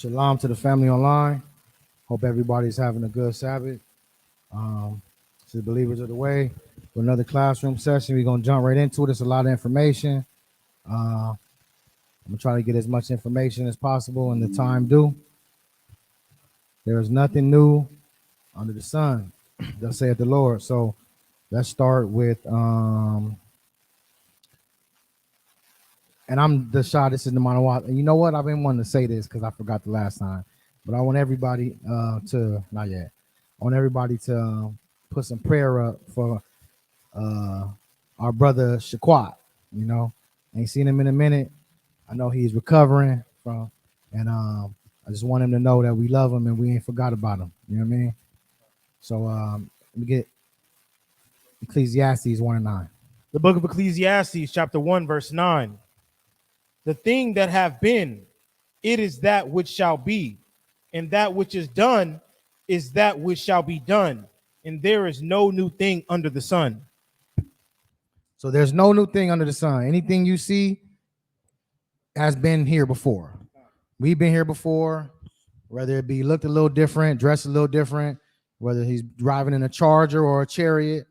Shalom to the family online. Hope everybody's having a good Sabbath. To the believers of the way, for another classroom session. We're gonna jump right into it. It's a lot of information. I'm gonna try to get as much information as possible in the time due. There is nothing new under the sun, thus saith the Lord. So let's start with and I'm the shot. This is the Manawat. And you know what? I've been wanting to say this because I forgot the last time, but I want everybody to not yet. I want everybody to put some prayer up for our brother Shaquat. You know, ain't seen him in a minute. I know he's recovering from, and I just want him to know that we love him and we ain't forgot about him. You know what I mean? So let me get Ecclesiastes 1:9. The book of Ecclesiastes, chapter 1, verse 9. The thing that have been, it is that which shall be, and that which is done is that which shall be done, and there is no new thing under the sun. So there's no new thing under the sun. Anything you see has been here before. We've been here before, whether it be looked a little different, dressed a little different, whether he's driving in a Charger or a Chariot,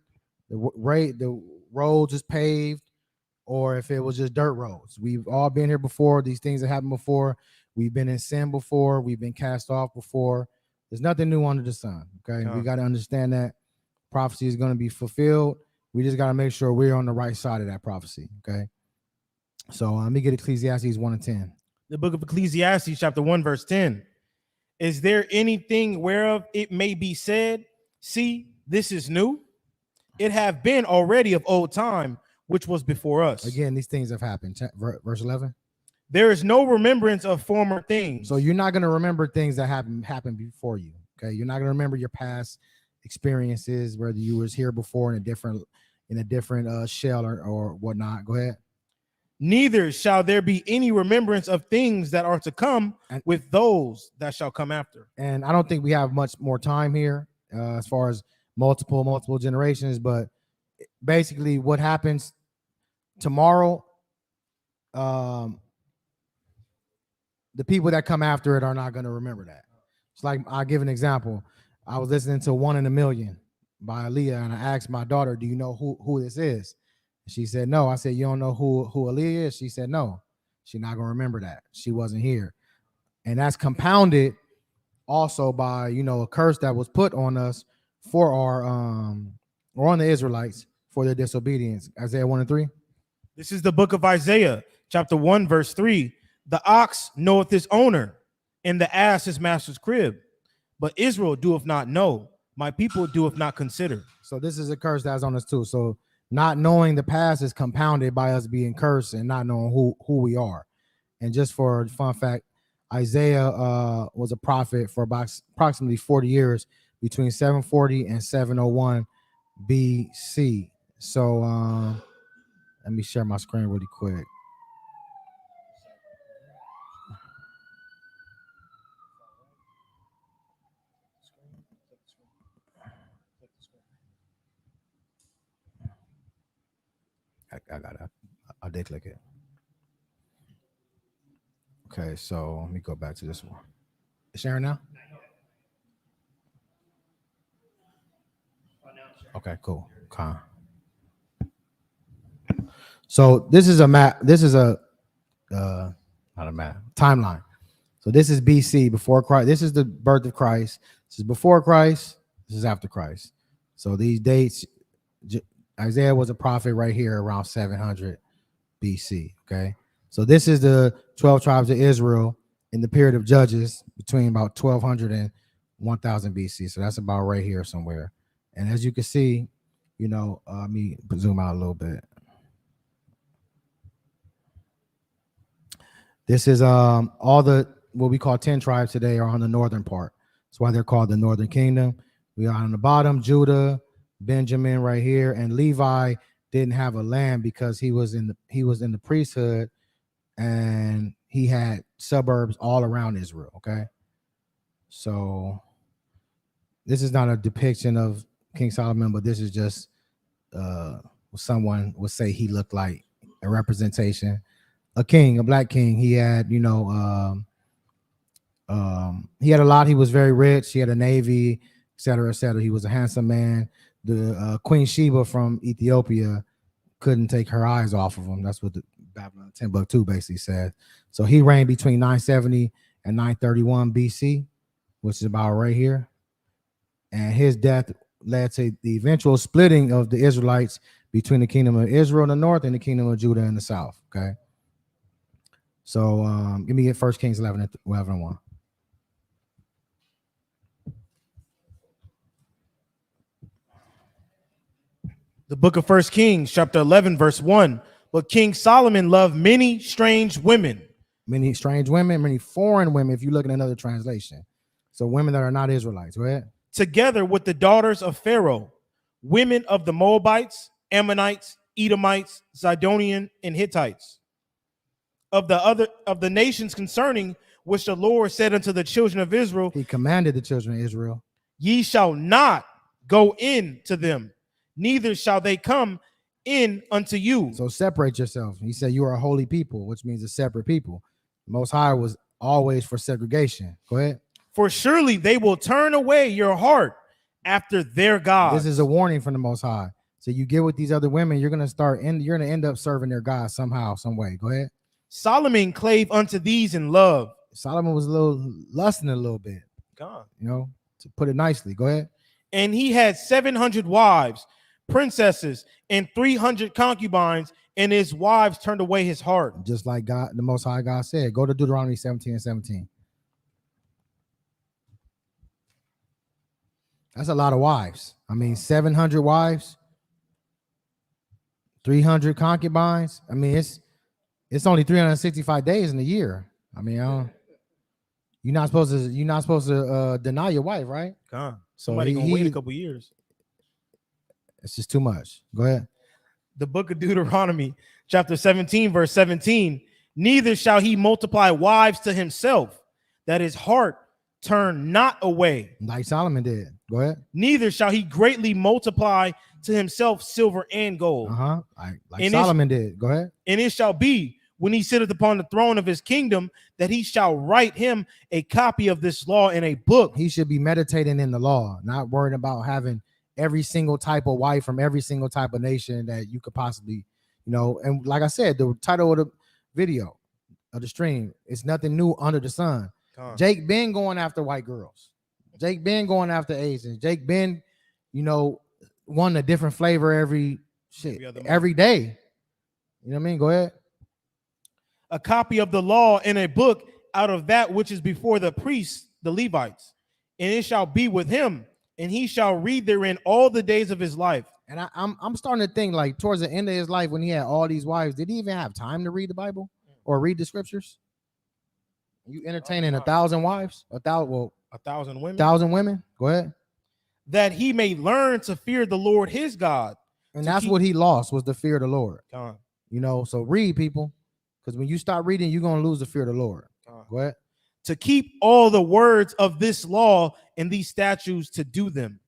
the roads is paved, or if it was just dirt roads. We've all been here before. These things have happened before. We've been in sin before. We've been cast off before. There's nothing new under the sun. Okay, we got to understand that prophecy is going to be fulfilled. We just got to make sure we're on the right side of that prophecy. Okay, so let me get Ecclesiastes 1:10. The book of Ecclesiastes, chapter 1, verse 10. Is there anything whereof it may be said, see, this is new? It have been already of old time, which was before us. Again, these things have happened. Verse 11. There is no remembrance of former things. So you're not going to remember things that happened before you. Okay, you're not going to remember your past experiences, whether you was here before in a different shell or whatnot. Go ahead. Neither shall there be any remembrance of things that are to come with those that shall come after. And I don't think we have much more time here as far as multiple generations, but basically what happens tomorrow, the people that come after it are not going to remember that. It's like, I'll give an example. I was listening to 1 in a Million by Aaliyah, and I asked my daughter, do you know who this is? She said, no. I said, you don't know who Aaliyah is? She said, no. She's not going to remember that. She wasn't here. And that's compounded also by, a curse that was put on us for our, or on the Israelites for their disobedience. Isaiah 1:3. This is the book of Isaiah, chapter 1, verse 3. The ox knoweth his owner, and the ass his master's crib. But Israel doeth not know. My people doeth not consider. So this is a curse that's on us too. So not knowing the past is compounded by us being cursed and not knowing who we are. And just for a fun fact, Isaiah was a prophet for about approximately 40 years between 740 and 701 BC. So let me share my screen really quick. I got it. I did click it. Okay, so let me go back to this one. Sharing now? Okay, cool. Okay. So this is a map. This is a not a map, timeline. So this is BC, before Christ. This is the birth of Christ. This is before Christ. This is after Christ. So these dates, Isaiah was a prophet right here around 700 BC. Okay. So this is the 12 tribes of Israel in the period of Judges between about 1200 and 1000 BC. So that's about right here somewhere. And as you can see, let me zoom out a little bit. This is all the what we call 10 tribes today are on the northern part. That's why they're called the Northern Kingdom. We are on the bottom, Judah, Benjamin right here, and Levi didn't have a land because he was in the priesthood, and he had suburbs all around Israel. Okay, so this is not a depiction of King Solomon, but this is just someone would say he looked like a representation, a king, a black king. He had He had a lot. He was very rich. He had a navy, et cetera, et cetera. He was a handsome man. The Queen Sheba from Ethiopia couldn't take her eyes off of him. That's what the Babylon 10 book 2 basically said. So he reigned between 970 and 931 BC, which is about right here. And his death led to the eventual splitting of the Israelites between the kingdom of Israel in the north and the kingdom of Judah in the south. Okay. So give me 1 Kings 11 and 1. The book of 1 Kings, chapter 11, verse 1. But King Solomon loved many strange women. Many strange women, many foreign women, if you look at another translation. So women that are not Israelites, right? Together with the daughters of Pharaoh, women of the Moabites, Ammonites, Edomites, Zidonian, and Hittites. Of the nations concerning which the Lord said unto the children of Israel, He commanded the children of Israel, ye shall not go in to them, neither shall they come in unto you. so separate yourself. He said you are a holy people, which means a separate people. The Most High was always for segregation. Go ahead. For surely they will turn away your heart after their gods. This is a warning from the Most High. So you get with these other women, you're gonna end up serving their God somehow, some way. Go ahead. Solomon clave unto these in love. Solomon was a little lusting a little bit, God. you know, to put it nicely. Go ahead. And he had 700 wives, princesses, and 300 concubines, and his wives turned away his heart. Just like God, the Most High God said. Go to Deuteronomy 17 and 17. That's a lot of wives. I mean, 700 wives, 300 concubines. I mean, it's only 365 days in a year. I mean, you're not supposed to deny your wife, right? God. So Somebody gonna wait a couple years. It's just too much. Go ahead. The book of Deuteronomy, chapter 17, verse 17. Neither shall he multiply wives to himself, that his heart turn not away. Like Solomon did. Go ahead. Neither shall he greatly multiply to himself silver and gold. Like Solomon did. Go ahead. And it shall be, when he sitteth upon the throne of his kingdom, that he shall write him a copy of this law in a book. He should be meditating in the law, not worrying about having every single type of wife from every single type of nation that you could possibly, you know. And like I said, the title of the video of the stream is nothing new under the sun. Jake been going after white girls. Jake been going after Asians. Jake been, you know, wanting a different flavor every day. You know what I mean? Go ahead. A copy of the law in a book out of that which is before the priests, the Levites. And it shall be with him, and he shall read therein all the days of his life. And I'm starting to think, like, towards the end of his life, when he had all these wives, did he even have time to read the Bible or read the scriptures? You entertaining 1,000 wives? 1,000 women? 1,000 women? Go ahead. That he may learn to fear the Lord his God. And that's what he lost, was the fear of the Lord. God. You know, so read, people, because when you stop reading, you're going to lose the fear of the Lord. Go ahead. To keep all the words of this law and these statutes to do them,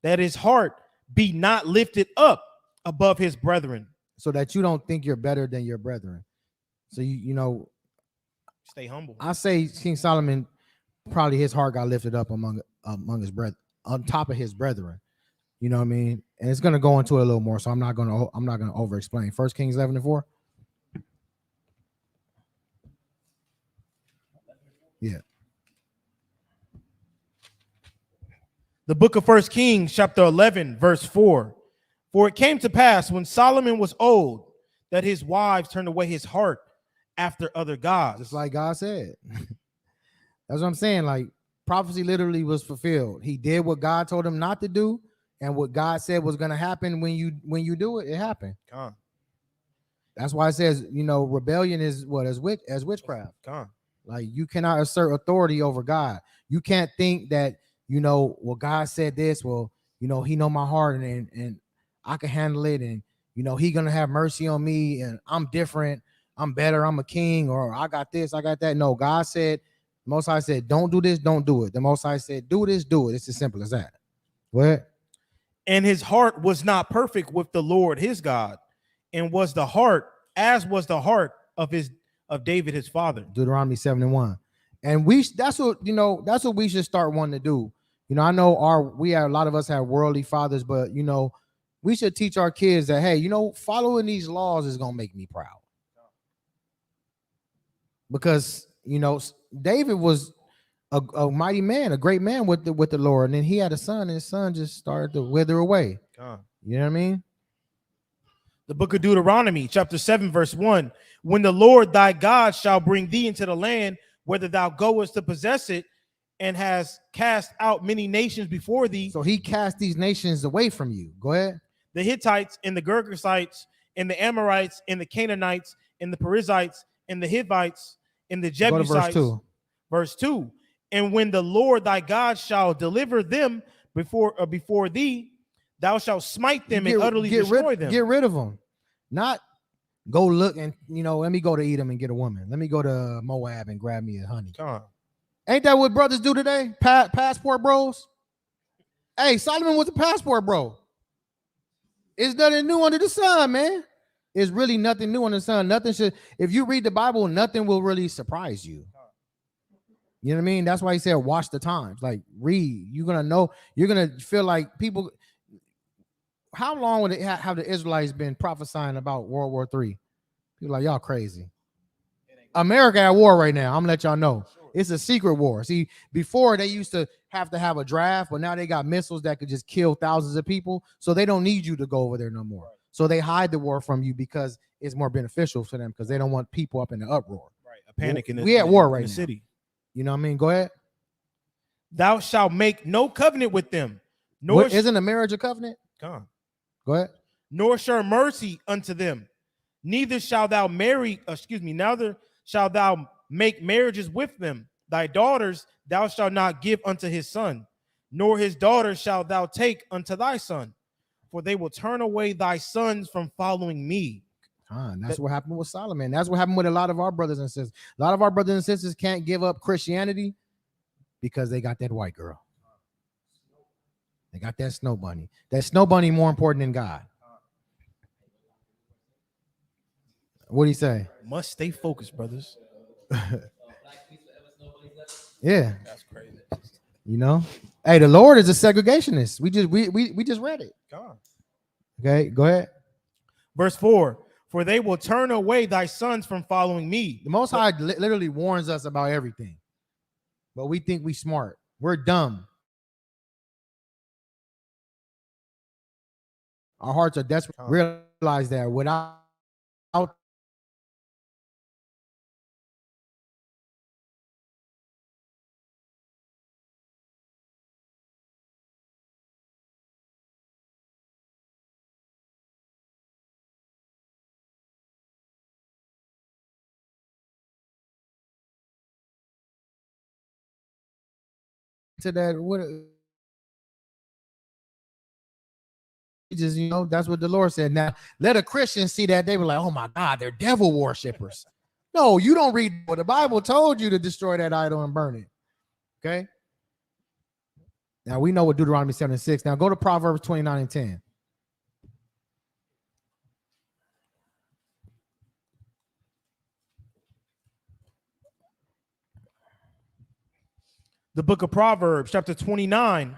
that his heart be not lifted up above his brethren. So that you don't think you're better than your brethren. So, you know, stay humble. I say King Solomon, probably his heart got lifted up among his brethren, on top of his brethren. You know what I mean? And it's going to go into it a little more, so I'm not going to over explain. 1 Kings 11 and 4. Yeah. The book of 1 Kings, chapter 11, verse 4. For it came to pass when Solomon was old that his wives turned away his heart after other gods. Just like God said. That's what I'm saying. Like, prophecy literally was fulfilled. He did what God told him not to do, and what God said was going to happen when you do it, it happened. That's why it says, you know, rebellion is what? As witchcraft. Like, you cannot assert authority over God. You can't think that, you know, well, God said this. Well, you know, he know my heart and I can handle it. And, you know, he going to have mercy on me and I'm different. I'm better. I'm a king, or I got this, I got that. No, God said, the Most High said, don't do this, don't do it. The Most High said, do this, do it. It's as simple as that. What? And his heart was not perfect with the Lord his God, and was the heart of David his father. Deuteronomy 7 and 1. And that's what that's what we should start wanting to do. I know a lot of us have worldly fathers, but we should teach our kids that, hey, following these laws is gonna make me proud. Because David was a mighty man, a great man with the Lord, and then he had a son, and his son just started to wither away. You know what I mean? The book of Deuteronomy, chapter 7, verse 1. When the Lord thy God shall bring thee into the land, whether thou goest to possess it, and has cast out many nations before thee. So he cast these nations away from you. Go ahead. The Hittites and the Girgashites and the Amorites and the Canaanites and the Perizzites and the Hivites and the Jebusites. Go to verse 2. And when the Lord thy God shall deliver them before thee, thou shalt smite them and utterly destroy them. Get rid of them. Not go look and, let me go to Edom and get a woman. Let me go to Moab and grab me a honey. Ain't that what brothers do today? Passport bros? Hey, Solomon was a passport bro. It's nothing new under the sun, man. It's really nothing new under the sun. If you read the Bible, nothing will really surprise you. You know what I mean? That's why he said, watch the times. Like, read. You're going to know. You're going to feel like people. How long would it have the Israelites been prophesying about World War III? People like, y'all crazy. America at war right now. I'm going to let y'all know. It's a secret war. See, before they used to have a draft, but now they got missiles that could just kill thousands of people. So they don't need you to go over there no more. So they hide the war from you because it's more beneficial for them, because they don't want people up in the uproar. Right. A panic in the we at war right in the now. City. You know what I mean? Go ahead. Thou shalt make no covenant with them. Isn't a marriage a covenant? Go ahead. Nor show mercy unto them. Neither shalt thou neither shalt thou make marriages with them. Thy daughters thou shalt not give unto his son, nor his daughters shalt thou take unto thy son, for they will turn away thy sons from following me. That's what happened with Solomon. That's what happened with a lot of our brothers and sisters. A lot of our brothers and sisters can't give up Christianity because they got that white girl. They got that snow bunny. That snow bunny more important than God. What do you say? Must stay focused, brothers. Yeah, that's crazy. Hey, the Lord is a segregationist. We just read it. Okay, go ahead. Verse 4. For they will turn away thy sons from following me. The Most High literally warns us about everything, but we think we smart. We're dumb. Our hearts are desperate. Realize that without to that, what just that's what the Lord said. Now let a Christian see that, they were like, oh my God, they're devil worshipers. No, you don't read what the Bible told you to destroy that idol and burn it. Okay. Now we know what Deuteronomy 7:6. Now go to Proverbs 29:10. The book of Proverbs, chapter 29,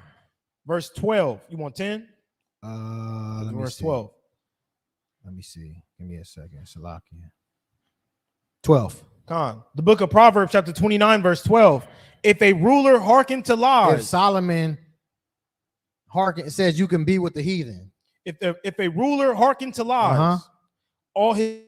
verse 12. You want 10? Verse 12. Let me see. Give me a second. Salakia. 12. The book of Proverbs, chapter 29, verse 12. If a ruler hearken to lies. If Solomon hearken, it says you can be with the heathen. If a ruler hearken to lies, all his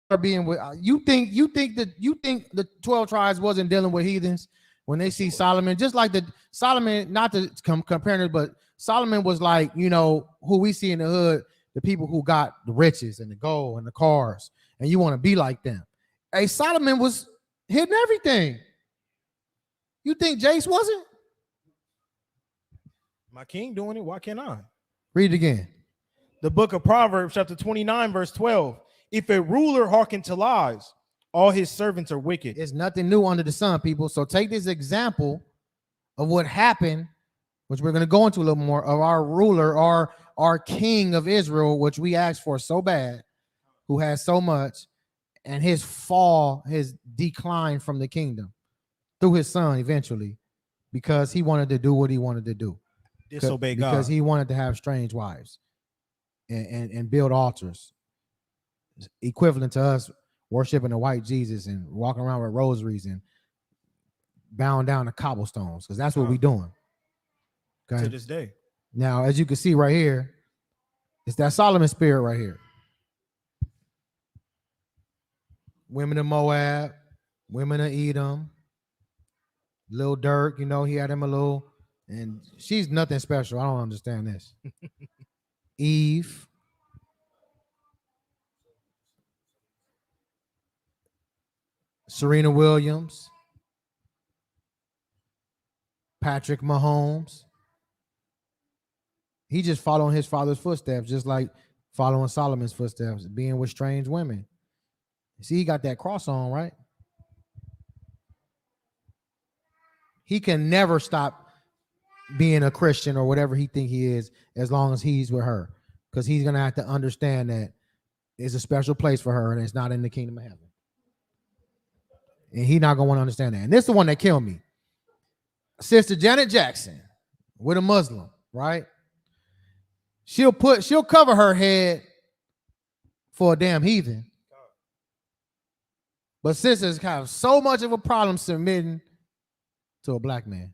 are being with you think the 12 tribes wasn't dealing with heathens when they see Solomon, just like Solomon, not to compare it, but Solomon was like, who we see in the hood, the people who got the riches and the gold and the cars, and you want to be like them. Hey, Solomon was hitting everything. You think Jace wasn't? My king doing it. Why can't I? Read it again. The book of Proverbs, chapter 29, verse 12. If a ruler hearken to lies, all his servants are wicked. There's nothing new under the sun, people. So take this example of what happened, which we're going to go into a little more, of our ruler, our king of Israel, which we asked for so bad, who has so much, and his fall, his decline from the kingdom through his son eventually, because he wanted to do what he wanted to do. Disobey Because God. he wanted to have strange wives and build altars equivalent to us worshiping a white Jesus and walking around with rosaries and bowing down to cobblestones, because that's what we doing. Okay. To this day. Now, as you can see right here, it's that Solomon spirit right here. Women of Moab, women of Edom, Lil Durk, you know, he had him a little, and she's nothing special. I don't understand this. Eve. Serena Williams. Patrick Mahomes. He just following his father's footsteps, just like following Solomon's footsteps, being with strange women. See, he got that cross on, right? He can never stop being a Christian or whatever he think he is, as long as he's with her, because he's gonna have to understand that it's a special place for her and it's not in the kingdom of heaven. And he's not gonna want to understand that. And this is the one that killed me. Sister Janet Jackson, with a Muslim, right? She'll cover her head for a damn heathen. But sisters have so much of a problem submitting to a black man.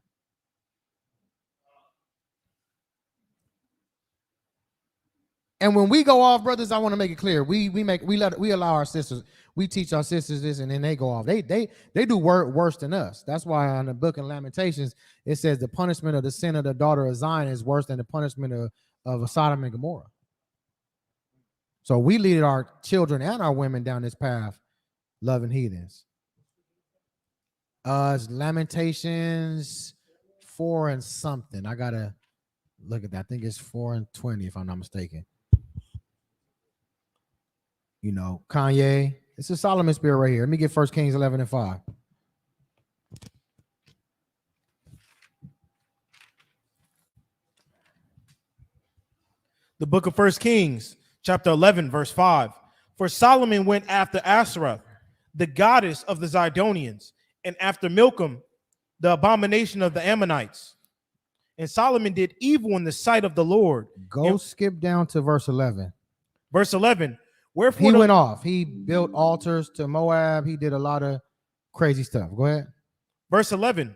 And when we go off, brothers, I want to make it clear. We allow our sisters, we teach our sisters this, and then they go off. They do worse than us. That's why on the book of Lamentations, it says the punishment of the sin of the daughter of Zion is worse than the punishment of Sodom and Gomorrah. So we lead our children and our women down this path, loving heathens. It's Lamentations 4 and something. I gotta look at that. I think it's 4 and 20, if I'm not mistaken. You know, Kanye. It's a Solomon spirit right here. Let me get 1 Kings 11 and 5. The book of 1 Kings, chapter 11, verse 5. For Solomon went after Asherah, the goddess of the Zidonians, and after Milcom, the abomination of the Ammonites. And Solomon did evil in the sight of the Lord. Skip down to verse 11. Verse 11. Wherefore he went off. He built altars to Moab. He did a lot of crazy stuff. Go ahead. Verse 11.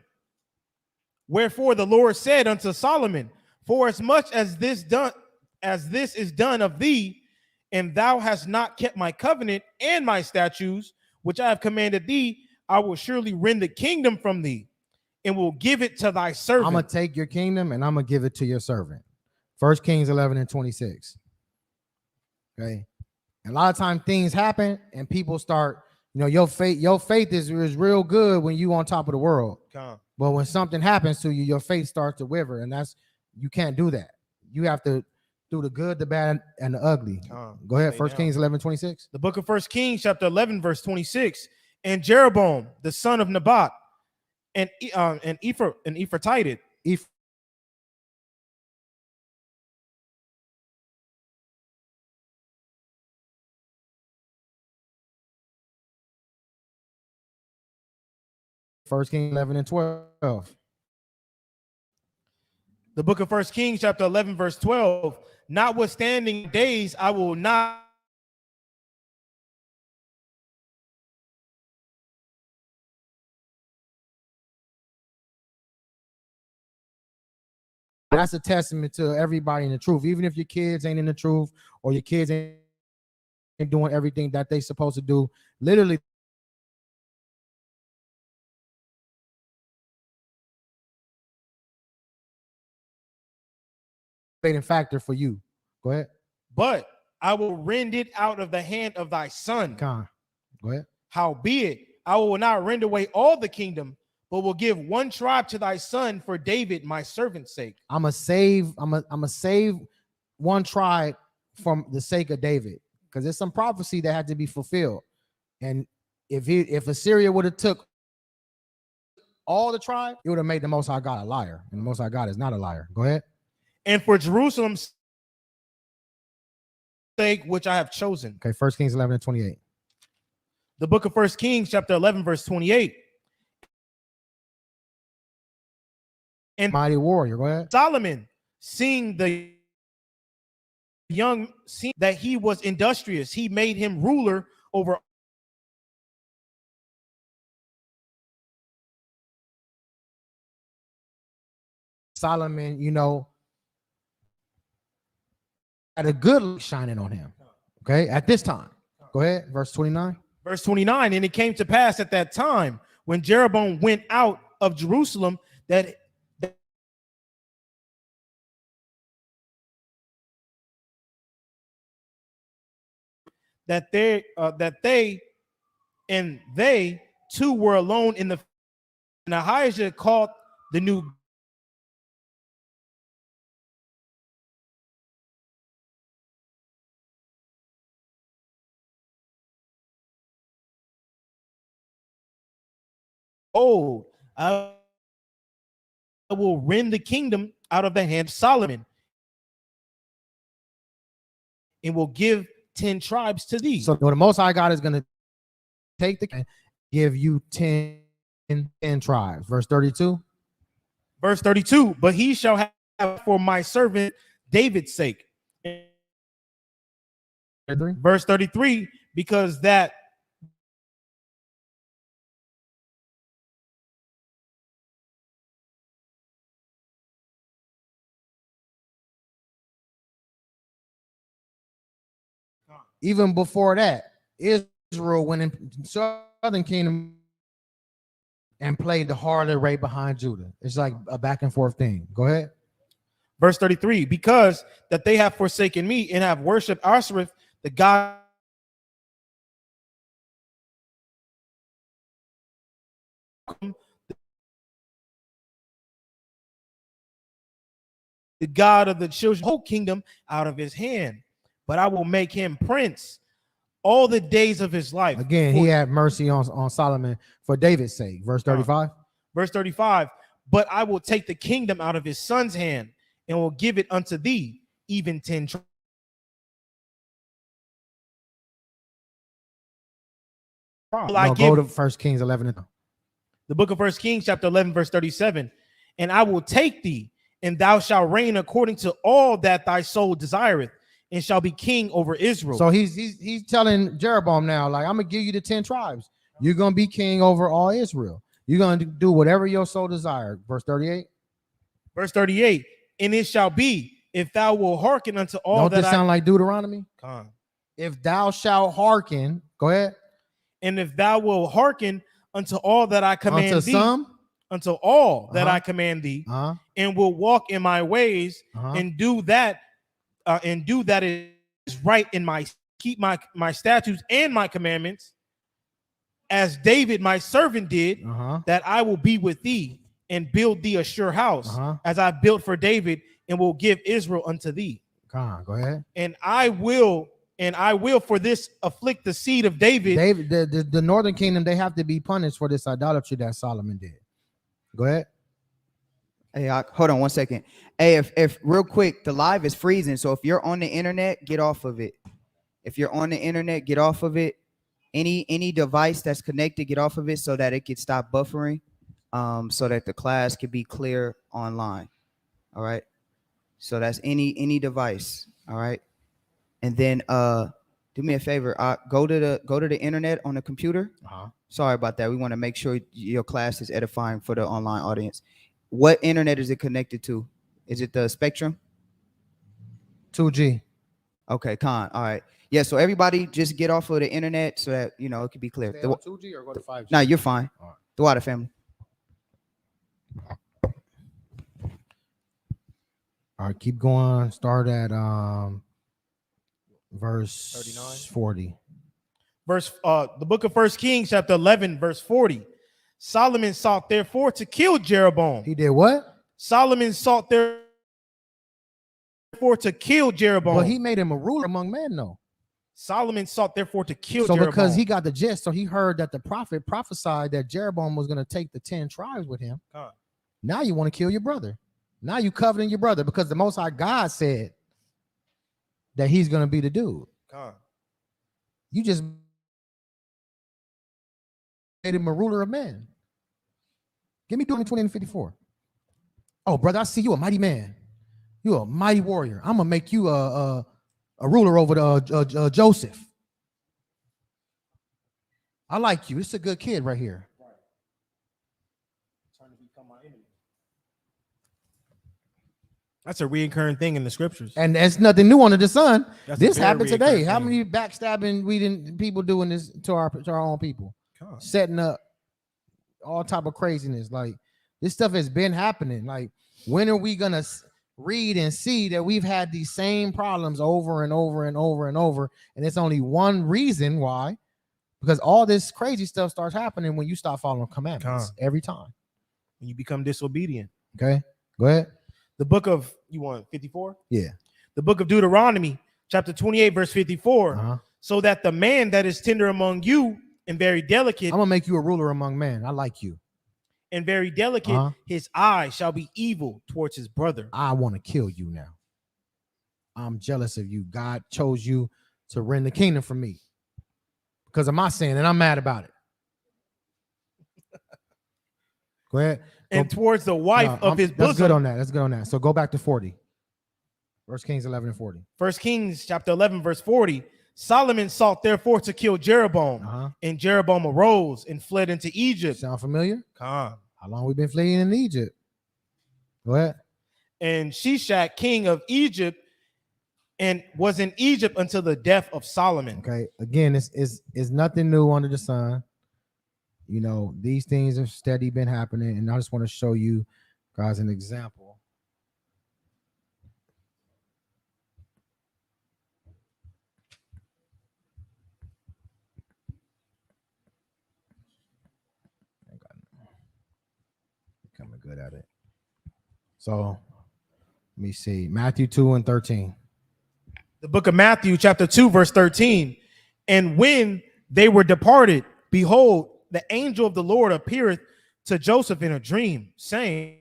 Wherefore the Lord said unto Solomon, for as much as this is done of thee, and thou hast not kept my covenant and my statutes, which I have commanded thee, I will surely rend the kingdom from thee, and will give it to thy servant. I'm gonna take your kingdom and I'm gonna give it to your servant. 1 Kings 11 and 26. Okay. And a lot of times things happen and people start, you know, your faith is real good when you on top of the world. But when something happens to you, your faith starts to waver, and you can't do that. You have to do the good, the bad, and the ugly. Go ahead. 1 Kings 11, 26. The book of 1 Kings, chapter 11, verse 26. And Jeroboam, the son of Nebat, and Ephratite. First Kings 11 and 12. The book of 1 Kings, chapter 11, verse 12. Notwithstanding days, I will not. That's a testament to everybody in the truth. Even if your kids ain't in the truth, or your kids ain't doing everything that they supposed to do, literally factor for you. Go ahead. But I will rend it out of the hand of thy son. Go ahead. Howbeit, I will not rend away all the kingdom, but will give one tribe to thy son for David, my servant's sake. I'm gonna save one tribe from the sake of David, because there's some prophecy that had to be fulfilled. And if Assyria would have took all the tribe, it would have made the Most High God a liar, and the Most High God is not a liar. Go ahead. And for Jerusalem's sake, which I have chosen. Okay, 1 Kings 11 and 28. The book of 1 Kings, chapter 11, verse 28. And Mighty warrior. Go ahead. Solomon, seeing the young, seeing that he was industrious, he made him ruler over Solomon, you know, had a good light shining on him. Okay, at this time. Go ahead, verse 29. Verse 29. And it came to pass at that time when Jeroboam went out of Jerusalem that they too were alone in the, and Ahijah called the new old, I will rend the kingdom out of the hand of Solomon and will give 10 tribes to thee. So the Most High God is going to take the give you 10 tribes. Verse 32. Verse 32. But he shall have for my servant David's sake. Verse 33. Because that even before that, Israel went in southern kingdom and played the harlot right behind Judah. It's like a back and forth thing. Go ahead. Verse 33. Because that they have forsaken me and have worshipped Ashereth, the god of the children, whole kingdom out of his hand. But I will make him prince all the days of his life. Again, he had mercy on Solomon for David's sake. Verse 35. Verse 35. But I will take the kingdom out of his son's hand and will give it unto thee, even 10 tribes. No, go to 1 Kings 11. The book of 1 Kings, chapter 11, verse 37. And I will take thee, and thou shalt reign according to all that thy soul desireth, and shall be king over Israel. So he's telling Jeroboam now, like, I'm gonna give you the 10 tribes. You're gonna be king over all Israel. You're gonna do whatever your soul desires. Verse 38. Verse 38. And it shall be, if thou wilt hearken unto all Don't that this sound like Deuteronomy? Con. If thou shalt hearken, go ahead. And if thou wilt hearken unto all that I command Unto thee, some, unto all that I command thee, and will walk in my ways, and do that is right in my, keep my statutes and my commandments, as David my servant did, that I will be with thee and build thee a sure house, as I built for David, and will give Israel unto thee. Go ahead. And I will for this afflict the seed of David. The northern kingdom, they have to be punished for this idolatry that Solomon did. Go ahead. Hey, hold on 1 second. Hey, if real quick, the live is freezing. So if you're on the internet, get off of it. If you're on the internet, get off of it. Any device that's connected, get off of it so that it can stop buffering, so that the class can be clear online. All right. So that's any device. All right. And then do me a favor. Go to the internet on the computer. Sorry about that. We want to make sure your class is edifying for the online audience. What internet is it connected to? Is it the Spectrum? 2G. Okay, Con. All right. Yeah, so everybody just get off of the internet so that, you know, it can be clear. Stay on 2G or go to 5G? No, you're fine. All right. The water family. All right, keep going. Start at verse 39. 40. The book of 1 Kings, chapter 11, verse 40. Solomon sought therefore to kill Jeroboam. He did what? Solomon sought therefore to kill Jeroboam. Well, he made him a ruler among men, though. Solomon sought therefore to kill so Jeroboam. Because he got the gist, so he heard that the prophet prophesied that Jeroboam was going to take the 10 tribes with him. Now you want to kill your brother. Now you coveting your brother because the Most High God said that he's going to be the dude. You just him a ruler of men. Give me Deuteronomy 20 and 54. Oh, brother, I see you a mighty man. You a mighty warrior. I'm gonna make you a ruler over the Joseph. I like you. This is a good kid right here. Trying to become my enemy. That's a reoccurring thing in the scriptures. And there's nothing new under the sun. That's This a very happened today. reoccurring How thing. many backstabbing people doing this to our own people? God. Setting up all type of craziness. Like this stuff has been happening. Like when are we gonna read and see that we've had these same problems over and over and over and over? And it's only one reason why, because all this crazy stuff starts happening when you start following commandments every time. When you become disobedient. Okay, go ahead. The book of, you want 54? Yeah. The book of Deuteronomy, chapter 28, verse 54. Uh-huh. So that the man that is tender among you and very delicate, I'm gonna make you a ruler among men. I like you. and very delicate, his eye shall be evil towards his brother. I want to kill you now. I'm jealous of you. God chose you to rend the kingdom from me because of my sin, and I'm mad about it. Go ahead. And towards the wife of his bosom. That's good on that. That's good on that. So go back to 40. 1 Kings 11 and 40. 1 Kings chapter 11, verse 40. Solomon sought therefore to kill Jeroboam, and Jeroboam arose and fled into Egypt. Sound familiar? Come. How long we been fleeing in Egypt? Go ahead. And Shishak, king of Egypt, and was in Egypt until the death of Solomon. Okay. Again, it's nothing new under the sun. You know, these things have steady been happening, and I just want to show you guys an example. Becoming good at it. So let me see. Matthew 2 and 13. The book of Matthew, chapter 2, verse 13. And when they were departed, behold, the angel of the Lord appeareth to Joseph in a dream, saying,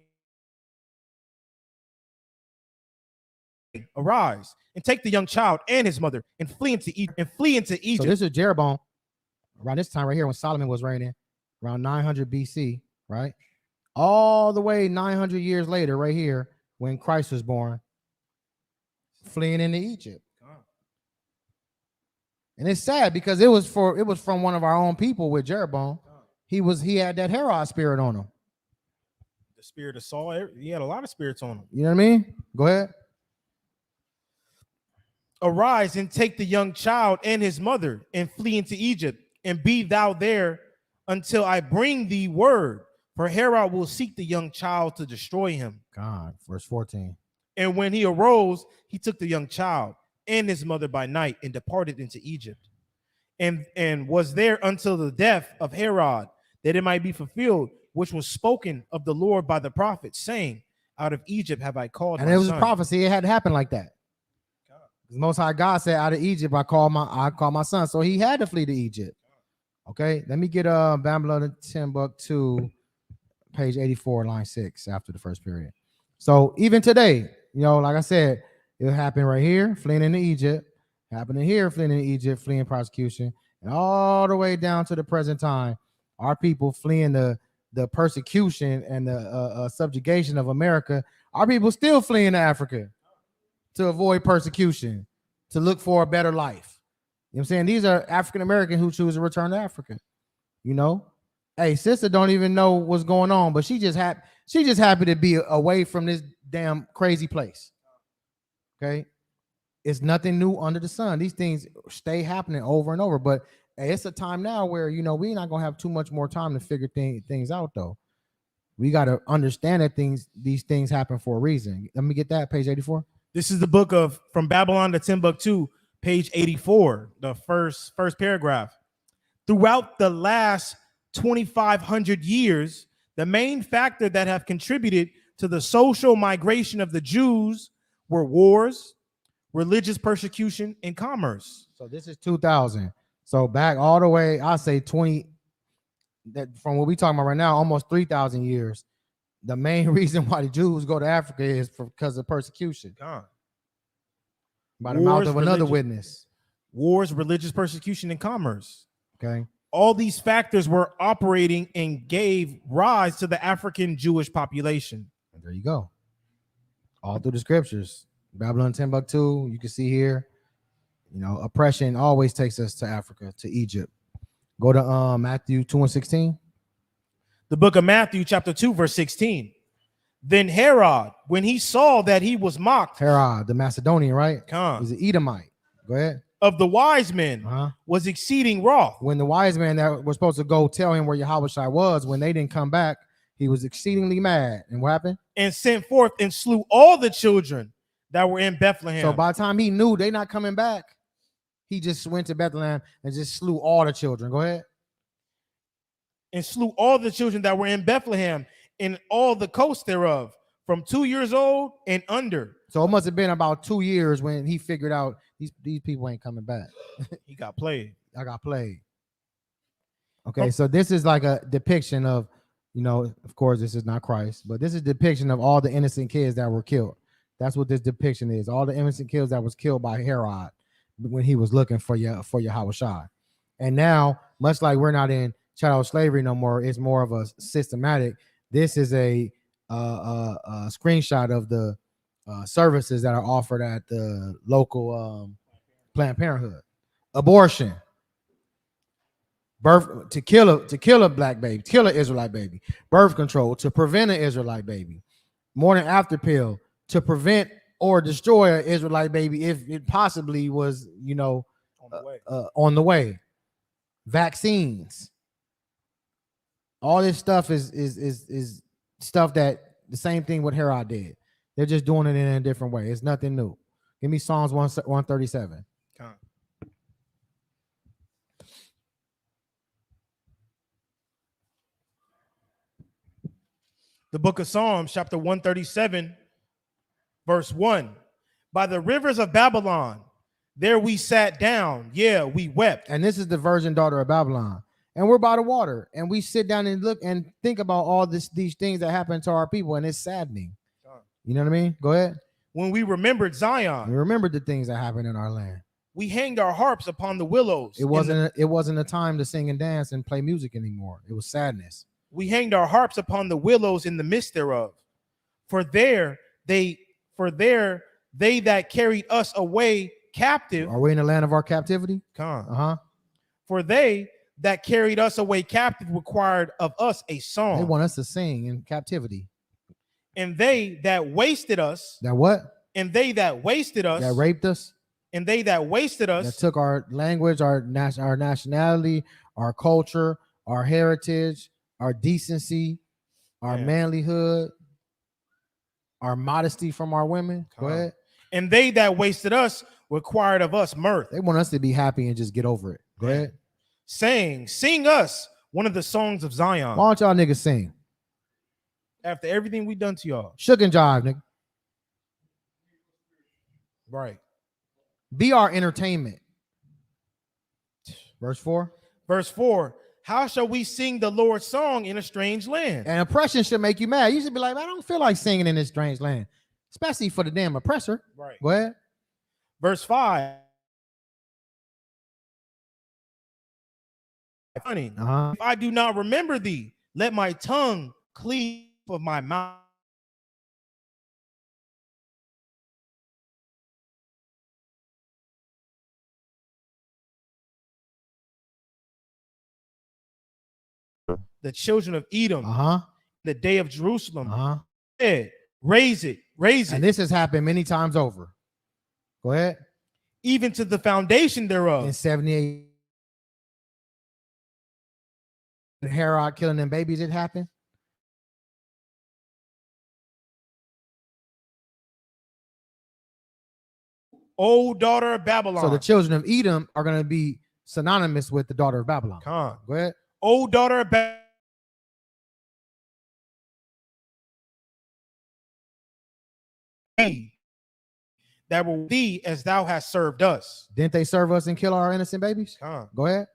arise and take the young child and his mother and flee into Egypt. So this is Jeroboam around this time right here when Solomon was reigning, around 900 BC, right? All the way 900 years later, right here, when Christ was born, fleeing into Egypt. And it's sad because it was from one of our own people with Jeroboam. He had that Herod spirit on him. The spirit of Saul, he had a lot of spirits on him. You know what I mean? Go ahead. Arise and take the young child and his mother and flee into Egypt, and be thou there until I bring thee word, for Herod will seek the young child to destroy him. God, verse 14. And when he arose, he took the young child and his mother by night and departed into Egypt, and was there until the death of Herod, that it might be fulfilled which was spoken of the Lord by the prophet, saying, out of Egypt have I called and my it was son. a prophecy. It had to happen like that. The Most High God said, out of Egypt I call my son. So he had to flee to Egypt. Okay, let me get Babylon 10 book 2, page 84, line 6, after the first period. So even today, you know, like I said, it happened right here, fleeing into Egypt, happening here, fleeing into Egypt, fleeing persecution, and all the way down to the present time, our people fleeing the persecution and the subjugation of America. Our people still fleeing to Africa to avoid persecution, to look for a better life. You know what I'm saying? These are African Americans who choose to return to Africa. You know, hey, sister don't even know what's going on, but she just happy to be away from this damn crazy place. Okay, it's nothing new under the sun. These things stay happening over and over. But hey, it's a time now where, you know, we're not gonna have too much more time to figure things out. Though we got to understand that these things happen for a reason. Let me get that, page 84. This is the book of From Babylon to Timbuktu, page 84, the first paragraph. Throughout the last 2,500 years, the main factor that have contributed to the social migration of the Jews were wars, religious persecution, and commerce. So this is 2000. So back all the way, I say 20. That from what we talking about right now, almost 3,000 years. The main reason why the Jews go to Africa is because of persecution. By the mouth of another witness. Wars, religious persecution, and commerce. Okay. All these factors were operating and gave rise to the African Jewish population. And there you go. All through the scriptures. Babylon, Timbuktu, you can see here, you know, oppression always takes us to Africa, to Egypt. Go to Matthew 2:16. The book of Matthew, chapter 2, verse 16. Then Herod, when he saw that he was mocked, Herod, the Macedonian, right? Con, He's an Edomite. Go ahead. of the wise men, Uh-huh. was exceeding wroth, When the wise men that were supposed to go tell him where Yahushua was, when they didn't come back, he was exceedingly mad. And what happened? and sent forth and slew all the children that were in Bethlehem. So by the time he knew they not coming back, he just went to Bethlehem and just slew all the children. Go ahead. And slew all the children that were in Bethlehem and all the coasts thereof, from 2 years old and under. So it must have been about 2 years when he figured out these people ain't coming back. He got played. I got played. Okay, so this is like a depiction of, you know, of course, this is not Christ, but this is a depiction of all the innocent kids that were killed. That's what this depiction is. All the innocent kids that was killed by Herod when he was looking for Yahushua. And now, much like we're not in chattel slavery no more, it's more of a systematic. This is a screenshot of the services that are offered at the local Planned Parenthood. Abortion, birth to kill a black baby, kill an Israelite baby, birth control to prevent an Israelite baby, morning after pill to prevent or destroy an Israelite baby if it possibly was, you know, on the way. Vaccines. All this stuff is stuff that the same thing what Herod did. They're just doing it in a different way. It's nothing new. Give me Psalms 137. Con. The book of Psalms, chapter 137, verse 1. By the rivers of Babylon, there we sat down. Yeah, we wept. And this is the virgin daughter of Babylon. And we're by the water. And we sit down and look and think about all these things that happen to our people. And it's saddening. You know what I mean? Go ahead. When we remembered We Zion, remembered the things that happened in our land. we hanged our harps upon the willows. It wasn't a time to sing and dance and play music anymore. It was sadness. We hanged our harps upon the willows in the midst thereof. For there they that carried us away captive. Are we in the land of our captivity? Con. Uh-huh. For they that carried us away captive required of us a They song. want us to sing in captivity. And they that wasted us, That what? and they that wasted us, That raped us? and they that wasted That us, took our language, our nationality, our culture, our heritage, our decency, our Yeah. manlyhood, our modesty from our women. Go ahead. and they that wasted us required of us mirth, They want us to be happy and just get over it. Go ahead. saying, sing us one of the songs of Zion. Why don't y'all niggas sing? After everything we done to y'all. Shook and jive, nigga. Right. Be our entertainment. Verse 4. Verse 4. How shall we sing the Lord's song in a strange land? And oppression should make you mad. You should be like, I don't feel like singing in this strange land, especially for the damn oppressor. Right. Go ahead. Verse 5. Funny. Uh-huh. If I do not remember thee, let my tongue cleave of my mouth. The children of Edom, Uh-huh. the day of Jerusalem, Uh-huh. said, raise it, raise And it, this has happened many times over. Go ahead. even to the foundation In thereof. 78, Herod killing them babies, it happened. O daughter of Babylon. So the children of Edom are going to be synonymous with the daughter of Babylon. Con. Go ahead. O daughter of Babylon. That will be as thou hast served us. Didn't they serve us and kill our innocent babies? Con. Go ahead.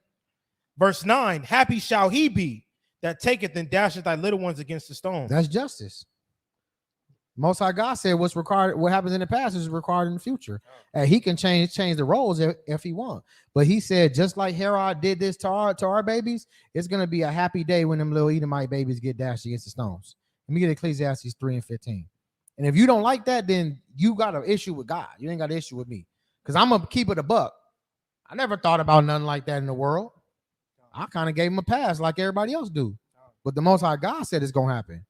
Verse 9, happy shall he be that taketh and dasheth thy little ones against the stone. That's justice. Most High God said what's required, what happens in the past is required in the future. And he can change the roles if he wants. But he said, just like Herod did this to our babies, it's going to be a happy day when them little Edomite babies get dashed against the stones. Let me get Ecclesiastes 3:15. And if you don't like that, then you got an issue with God. You ain't got an issue with me. Because I'm going to keep it a buck. I never thought about nothing like that in the world. I kind of gave him a pass like everybody else do. But the Most High God said it's going to happen.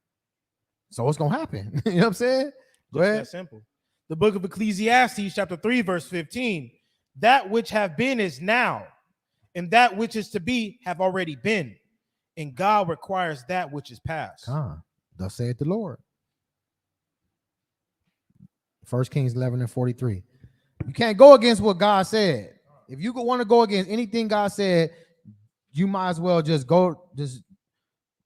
So it's going to happen. You know what I'm saying? Go Just ahead. that simple. The book of Ecclesiastes, chapter 3, verse 15. That which have been is now, and that which is to be have already been. And God requires that which is past. Thus saith the Lord. 1 Kings 11:43. You can't go against what God said. If you want to go against anything God said, you might as well just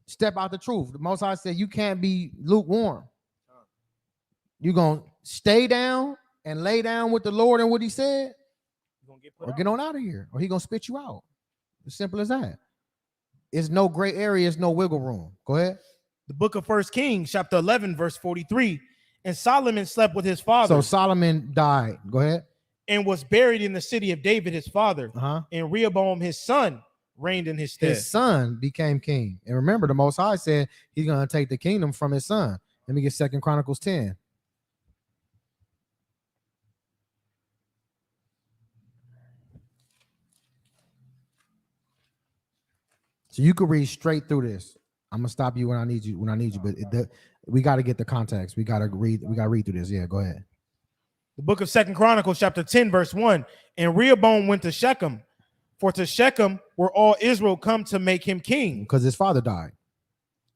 step out the truth. The Most High said you can't be lukewarm. You're going to stay down and lay down with the Lord and what he said, or get on out of here, or he going to spit you out. As simple as that. It's no gray area. It's no wiggle room. Go ahead. The book of 1 Kings, chapter 11, verse 43. And Solomon slept with his father. So Solomon died. Go ahead. And was buried in the city of David, his father. And Rehoboam, his son, reigned in his stead. His son became king. And remember, the Most High said he's going to take the kingdom from his son. Let me get 2 Chronicles 10. So you could read straight through this. I'm gonna stop you when I need you. But we got to get the context. We got to read through this. Yeah, go ahead. The book of 2 Chronicles, chapter 10, verse 1. And Rehoboam went to Shechem, for to Shechem were all Israel come to make him king, because his father died.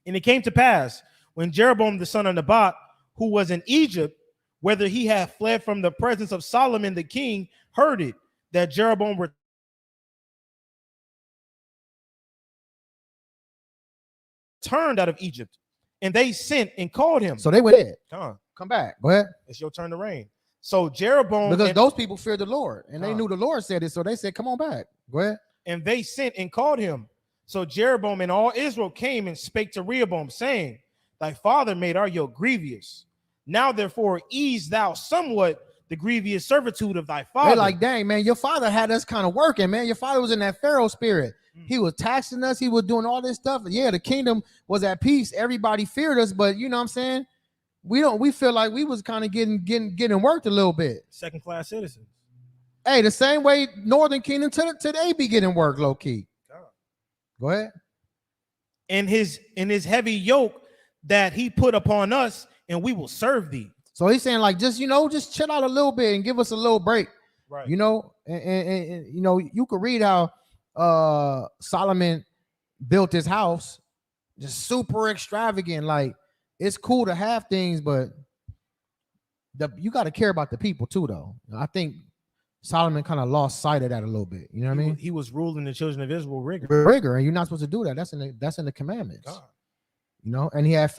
And it came to pass when Jeroboam the son of Nebat, who was in Egypt, whether he had fled from the presence of Solomon the king, heard it, that Jeroboam returned out of Egypt, and they sent and called him. So they went in. Come back. Go ahead. It's your turn to reign. So Jeroboam, because those people feared the Lord, and they knew the Lord said it, so they said, "Come on back." Go ahead. And they sent and called him. So Jeroboam and all Israel came and spake to Rehoboam, saying, Thy father made our yoke grievous. Now therefore ease thou somewhat the grievous servitude of thy father. They're like, dang, man, your father had us kind of working, man. Your father was in that Pharaoh spirit. He was taxing us. He was doing all this stuff. Yeah, the kingdom was at peace. Everybody feared us, but you know what I'm saying? We feel like we was kind of getting worked a little bit. Second-class citizens. Hey, the same way Northern Kingdom today be getting worked low key. Go ahead. And his heavy yoke that he put upon us, and we will serve thee. So he's saying, like, just chill out a little bit and give us a little break. Right. And you could read how Solomon built his house, just super extravagant. Like, it's cool to have things, but you got to care about the people too, though. I think Solomon kind of lost sight of that a little bit. You know what I mean? He was ruling the children of Israel rigor, and you're not supposed to do that. That's in the commandments. God. And he had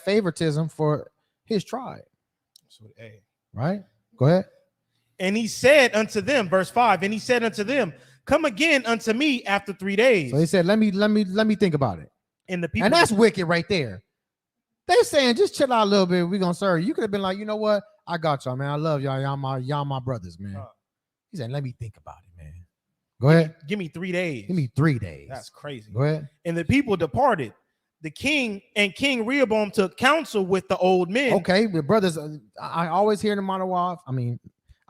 favoritism for his tribe. So, hey. Right? Go ahead. And he said unto them, verse 5, and he said unto them, Come again unto me after 3 days. So he said, let me think about it. And the people, and that's wicked right there. They're saying, just chill out a little bit. We're gonna serve you. You could have been like, you know what? I got y'all, man. I love y'all. Y'all my brothers, man. He said, let me think about it, man. Go ahead. Give me 3 days. Give me 3 days. That's crazy. Go ahead. And the people departed. The king and King Rehoboam took counsel with the old men. Okay, the brothers. I always hear the Monowaf. I mean,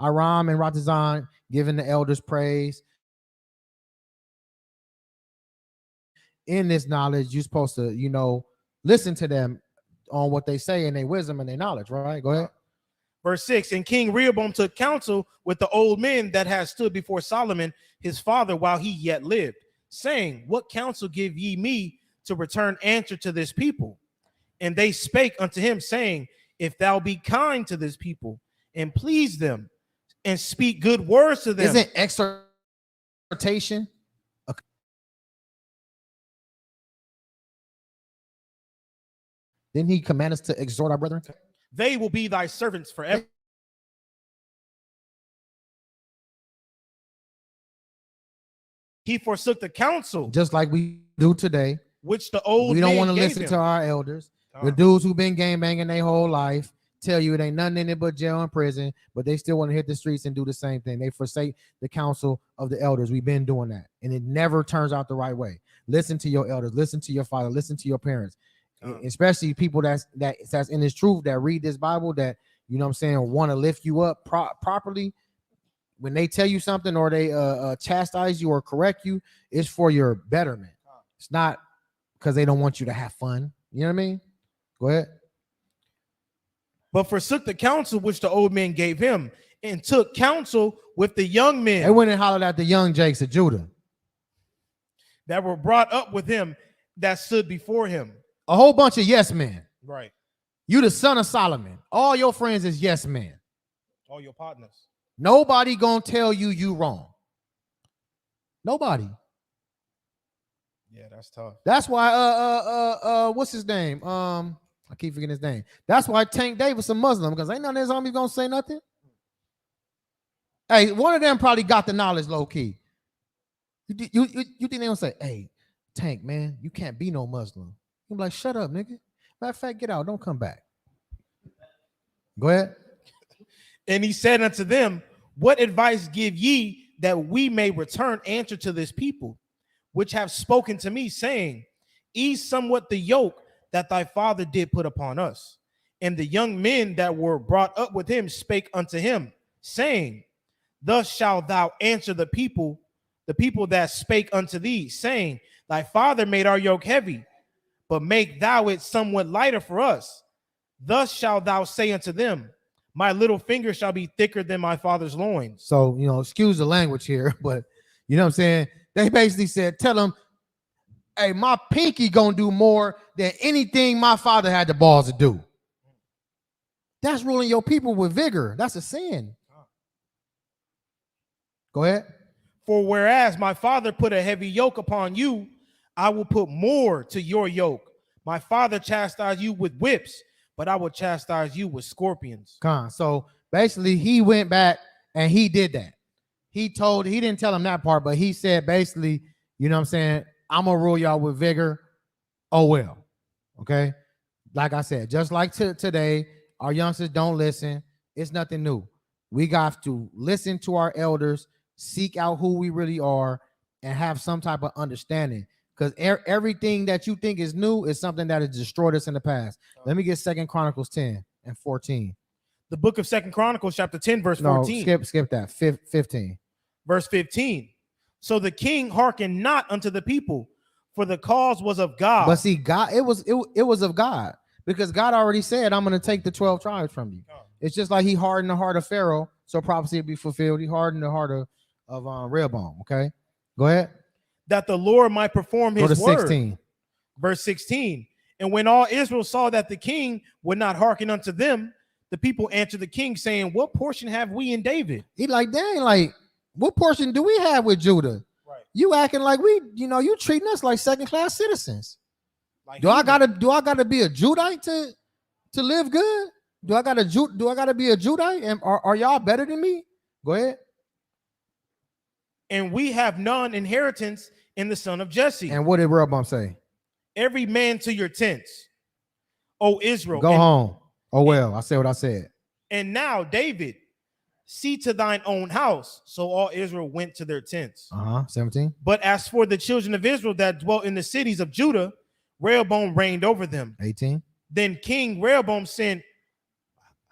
Aram and Ratazan giving the elders praise. In this knowledge, you're supposed to, listen to them on what they say and their wisdom and their knowledge, right? Go ahead. Verse 6, and King Rehoboam took counsel with the old men that had stood before Solomon, his father, while he yet lived, saying, What counsel give ye me to return answer to this people? And they spake unto him, saying, If thou be kind to this people and please them and speak good words to them. Isn't exhortation? Didn't he command us to exhort our brethren? They will be thy servants forever. He forsook the counsel, just like we do today, which the old we don't want to men gave listen him. to our elders, the dudes who've been gang banging their whole life. tell you it ain't nothing in it but jail and prison, but they still want to hit the streets and do the same thing. They forsake the counsel of the elders. We've been doing that, and it never turns out the right way. Listen to your elders, listen to your father, listen to your parents, especially people that's in this truth, that read this Bible, that, you know what I'm saying, want to lift you up properly. When they tell you something or they chastise you or correct you, it's for your betterment. It's not because they don't want you to have fun. You know what I mean? Go ahead. But forsook the counsel which the old men gave him, and took counsel with the young men. They went and hollered at the young Jakes of Judah, that were brought up with him, that stood before him. a whole bunch of yes men. Right. You the son of Solomon. All your friends is yes men. All your partners. Nobody gonna tell you wrong. Nobody. Yeah, that's tough. That's why what's his name? I keep forgetting his name. That's why Tank Davis a Muslim, because ain't none of his homies gonna say nothing. Hey, one of them probably got the knowledge low key. You think they gonna say, hey, Tank, man, you can't be no Muslim? I'm like, shut up, nigga. Matter of fact, get out, don't come back. Go ahead. And he said unto them, what advice give ye that we may return answer to this people, which have spoken to me, saying, ease somewhat the yoke that thy father did put upon us. And the young men that were brought up with him spake unto him, saying, thus shalt thou answer the people that spake unto thee, saying, thy father made our yoke heavy, but make thou it somewhat lighter for us. Thus shalt thou say unto them, my little finger shall be thicker than my father's loins. So, you know, excuse the language here, but you know what I'm saying? They basically said, tell them, hey, my pinky gonna do more than anything my father had the balls to do. That's ruling your people with vigor. That's a sin. Go ahead. For whereas my father put a heavy yoke upon you, I will put more to your yoke. My father chastised you with whips, but I will chastise you with scorpions. So basically, he went back and he did that. He didn't tell him that part, but he said basically, you know what I'm saying, I'm gonna rule y'all with vigor. Oh well. Okay. Like I said, just like today, our youngsters don't listen. It's nothing new. We got to listen to our elders, seek out who we really are, and have some type of understanding. Because everything that you think is new is something that has destroyed us in the past. Let me get 2 Chronicles 10 and 14. The book of 2 Chronicles, chapter 10, verse 14. No, skip that. 15. Verse 15. So the king hearkened not unto the people, for the cause was of God. But see, God, it was of God, because God already said, I'm going to take the 12 tribes from you. It's just like he hardened the heart of Pharaoh, so prophecy would be fulfilled. He hardened the heart of Rehoboam. Okay, go ahead. That the Lord might perform his word. 16. Verse 16. And when all Israel saw that the king would not hearken unto them, the people answered the king, saying, what portion have we in David? He like, dang, like, what portion do we have with Judah? Right. You acting like you treating us like second-class citizens. Like do I gotta be a Judite to live good? Do I gotta be a Judite? And are y'all better than me? Go ahead. And we have none inheritance in the son of Jesse. And what did Rehoboam say? Every man to your tents, O Israel. Go home. Oh well, I said what I said. And now, David, see to thine own house. So all Israel went to their tents. 17. But as for the children of Israel that dwelt in the cities of Judah, Rehoboam reigned over them. 18. Then King Rehoboam sent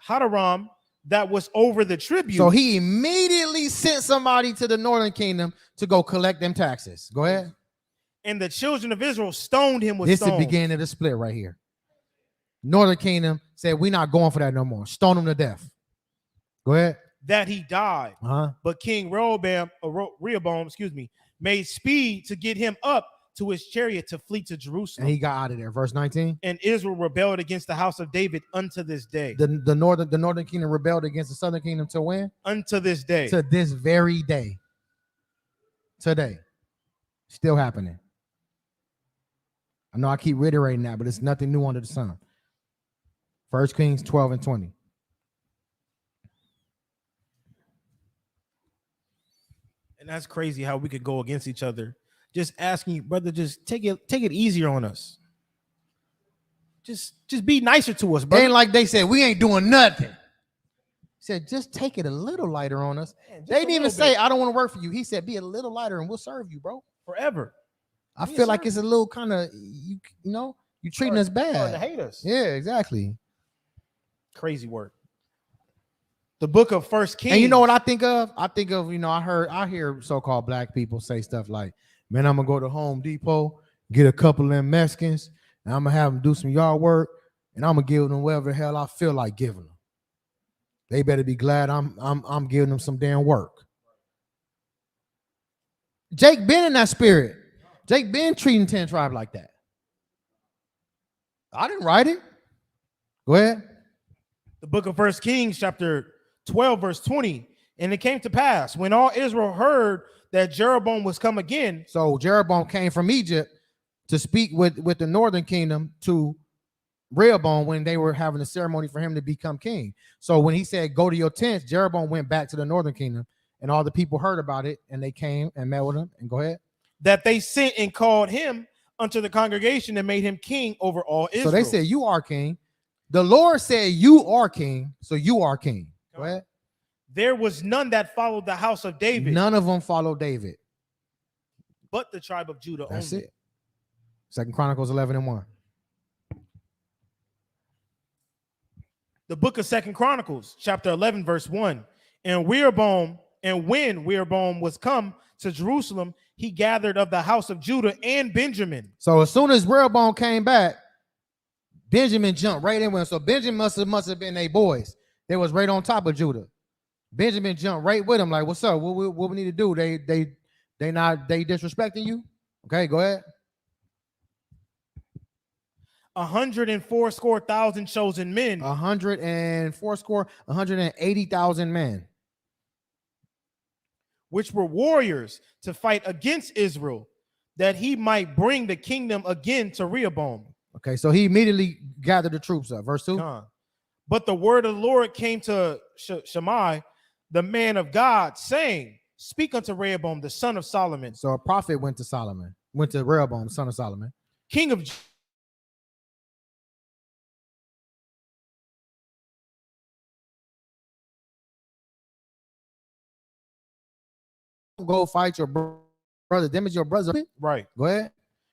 Hadaram, that was over the tribute. So he immediately sent somebody to the northern kingdom to go collect them taxes. Go ahead. And the children of Israel stoned him with stones. stones. This is the beginning of the split right here. Northern kingdom said, we're not going for that no more. Stone him to death. Go ahead. That he died. But King Rehoboam, made speed to get him up to his chariot to flee to Jerusalem. And he got out of there. Verse 19. And Israel rebelled against the house of David unto this day. The northern kingdom rebelled against the southern kingdom till when? Unto this day. To this very day. Today. Still happening. I know I keep reiterating that, but it's nothing new under the sun. 1 Kings 12 and 20. And that's crazy how we could go against each other. Just asking you, brother, just take it easier on us. just be nicer to us, They bro. ain't like they said, we ain't doing nothing. He said, just take it a little lighter on us. They didn't even say, I don't want to work for you. He said, be a little lighter and we'll serve you, bro. Forever. I feel like it's a little kind of, you know, you treating us Starting bad. to hate us. Yeah, exactly. Crazy work. The book of First Kings. And you know what I think of? I think of, I hear so-called black people say stuff like, man, I'm gonna go to Home Depot, get a couple of them Mexicans, and I'm gonna have them do some yard work, and I'm gonna give them whatever the hell I feel like giving them. They better be glad I'm giving them some damn work. Jake been in that spirit. Jake been treating 10 tribes like that. I didn't write it. Go ahead. The book of First Kings, chapter 12, verse 20. And it came to pass when all Israel heard that Jeroboam was come again. So Jeroboam came from Egypt to speak with the northern kingdom to Rehoboam when they were having a ceremony for him to become king. So when he said, go to your tents, Jeroboam went back to the northern kingdom, and all the people heard about it, and they came and met with him. And go ahead. That they sent and called him unto the congregation and made him king over all Israel. So they said, you are king. The Lord said, you are king, so you are king. Go ahead. There was none that followed the house of David. None of them followed David. But the tribe of Judah That's only. it. 2 Chronicles 11:1. The book of 2 Chronicles, chapter 11, verse 1. And when Rehoboam was come to Jerusalem, he gathered of the house of Judah and Benjamin. So as soon as Rehoboam came back, Benjamin jumped right in with him. So Benjamin must have been their boys. They was right on top of Judah. Benjamin jumped right with him, like, what's up? What we need to do? They disrespecting you? Okay, go ahead. 180,000 chosen men. 180,000 men. Which were warriors to fight against Israel, that he might bring the kingdom again to Rehoboam. Okay, so he immediately gathered the troops up. Verse 2. But the word of the Lord came to Shammai, the man of God, saying, speak unto Rehoboam, the son of Solomon. So a prophet went to Rehoboam, son of Solomon, king of go fight your brother. Them is your brother. Right. Go ahead.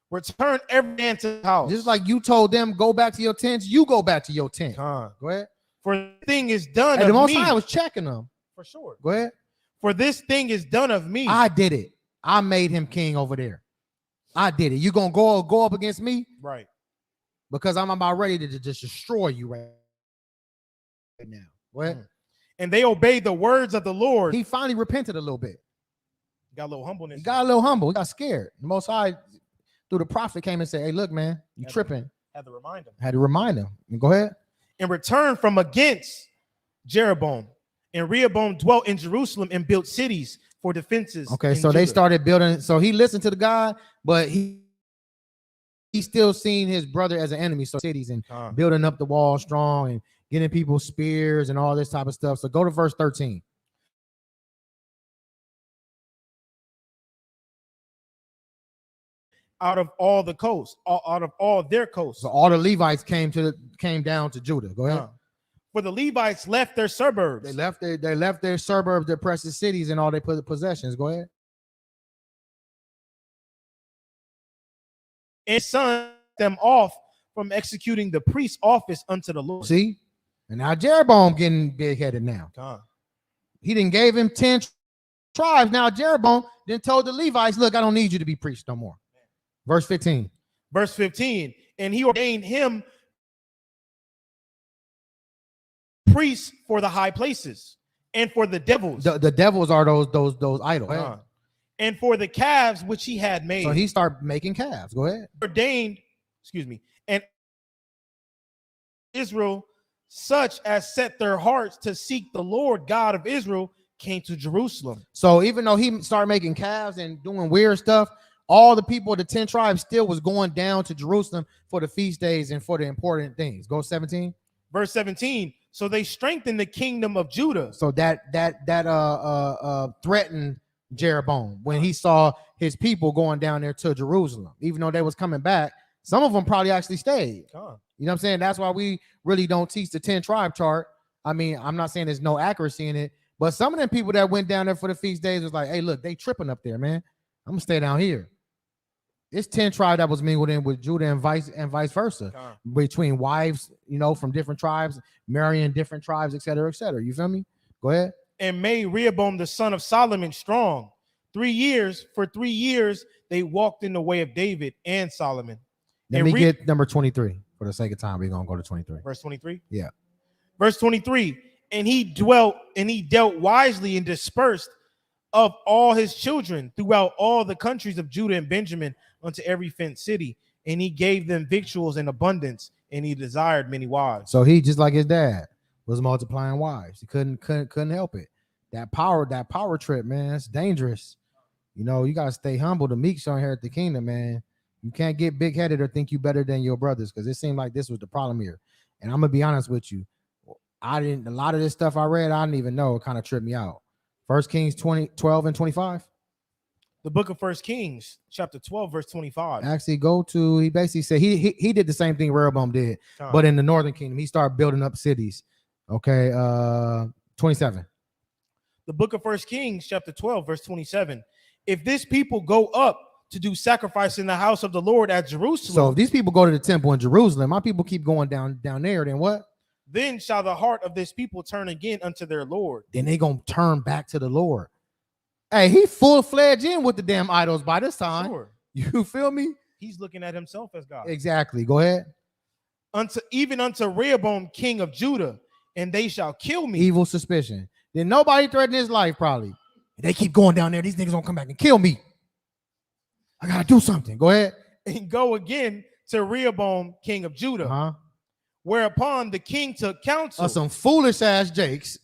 Return every man to his house. Just like you told them, go back to your tents, you go back to your tent. Go ahead. For the thing is done and of the Most me. High was checking them. For sure. Go ahead. For this thing is done of me. I did it. I made him king over there. I did it. You gonna go up against me? Right. Because I'm about ready to just destroy you right now. Go ahead. And they obeyed the words of the Lord. He finally repented a little bit. Got a little humbleness. He got a little humble. He got scared. The Most High, through the prophet, came and said, hey, look, man, you tripping. Had to remind him. Had to remind him. Go ahead. In return from against Jeroboam. And Rehoboam dwelt in Jerusalem and built cities for defenses. Okay, so they started building. So he listened to the God, but he still seen his brother as an enemy. So cities and building up the wall strong and getting people spears and all this type of stuff. So go to verse 13. Out of all the coast, out of all their coasts. So all the Levites came down to Judah. Go ahead. For the Levites left their suburbs. They left their suburbs, their precious cities, and all their possessions. Go ahead. And sent them off from executing the priest's office unto the Lord. See? And now Jeroboam getting big-headed now. He didn't gave him 10 tribes. Now Jeroboam then told the Levites, look, I don't need you to be priests no more. Verse 15. Verse 15. And he ordained him priests for the high places and for the devils. The devils are those idols. And for the calves which he had made. So he started making calves. Go ahead. Ordained, and Israel, such as set their hearts to seek the Lord God of Israel, came to Jerusalem. So even though he started making calves and doing weird stuff, all the people of the 10 tribes still was going down to Jerusalem for the feast days and for the important things. Go 17. Verse 17. So they strengthened the kingdom of Judah. So that threatened Jeroboam when he saw his people going down there to Jerusalem. Even though they was coming back, Some of them probably actually stayed. Con. You know what I'm saying? That's why we really don't teach the 10 tribe chart. I mean, I'm not saying there's no accuracy in it, but some of them people that went down there for the feast days was like, hey, look, they tripping up there, man. I'm gonna stay down here. It's 10 tribes that was mingled in with Judah and vice versa. Con. Between wives, from different tribes, marrying different tribes, et cetera, et cetera. You feel me? Go ahead. And made Rehoboam the son of Solomon strong. 3 years, for 3 years, they walked in the way of David and Solomon. Let And me get number 23 for the sake of time. We're gonna go to 23. Verse 23. Yeah. Verse 23. And he dealt wisely and dispersed of all his children throughout all the countries of Judah and Benjamin unto every fenced city. And he gave them victuals in abundance, and he desired many wives. So he, just like his dad, was multiplying wives. He couldn't help it. That power trip, man, it's dangerous. You gotta stay humble. The meek shall inherit the kingdom, man. You can't get big-headed or think you better than your brothers, because it seemed like this was the problem here. And I'm gonna be honest with you. A lot of this stuff I read, I didn't even know. It kind of tripped me out. 1 Kings 12 and 25. The book of 1 Kings, chapter 12, verse 25. Actually, he basically said he did the same thing Rehoboam did, but in the northern kingdom, he started building up cities. Okay, 27. The book of 1 Kings, chapter 12, verse 27. If this people go up to do sacrifice in the house of the Lord at Jerusalem. So if these people go to the temple in Jerusalem, my people keep going down there, then what? Then shall the heart of this people turn again unto their Lord. Then they gonna turn back to the Lord. Hey, he full-fledged in with the damn idols by this time. Sure. You feel me? He's looking at himself as God. Exactly. Go ahead. Even unto Rehoboam, king of Judah, and they shall kill me. Evil suspicion. Then nobody threatened his life, probably. They keep going down there. These niggas gonna come back and kill me. I gotta do something. Go ahead. And go again to Rehoboam, king of Judah. Uh-huh. Whereupon the king took counsel. Some foolish ass Jakes.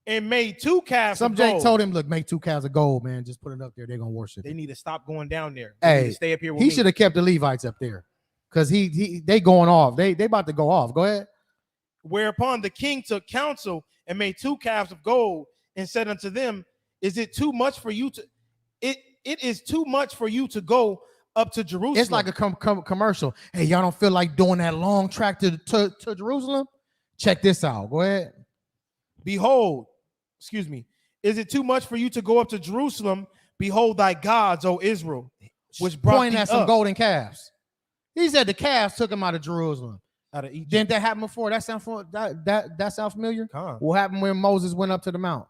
And made 2 calves Some of Jake gold. told him, look, make 2 calves of gold, man. Just put it up there. They're gonna worship. They it. need to stop going down there. They need Hey, to stay up here with he me. should have kept the Levites up there. Because they going off. They about to go off. Go ahead. Whereupon the king took counsel and made 2 calves of gold and said unto them, Is it too much for you to it is too much for you to go up to Jerusalem? It's like a commercial. Hey, y'all don't feel like doing that long track to Jerusalem? Check this out. Go ahead. Behold, is it too much for you to go up to Jerusalem? Behold thy gods, O Israel, which brought Pointing thee at some up golden calves. He said the calves took him out of Jerusalem. out of Egypt. Didn't that happen before? That sound familiar? Con. What happened when Moses went up to the mount?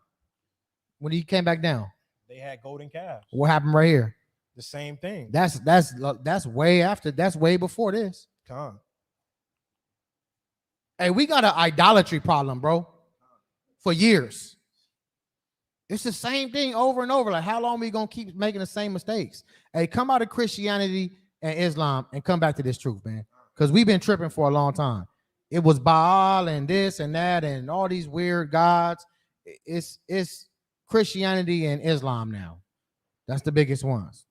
When he came back down? They had golden calves. What happened right here? The same thing. That's way after. That's way before this. Con. Hey, we got an idolatry problem, bro. For years. It's the same thing over and over. Like, how long are we gonna keep making the same mistakes? Hey, come out of Christianity and Islam and come back to this truth, man. Because we've been tripping for a long time. It was Baal and this and that and all these weird gods. It's Christianity and Islam now. That's the biggest ones.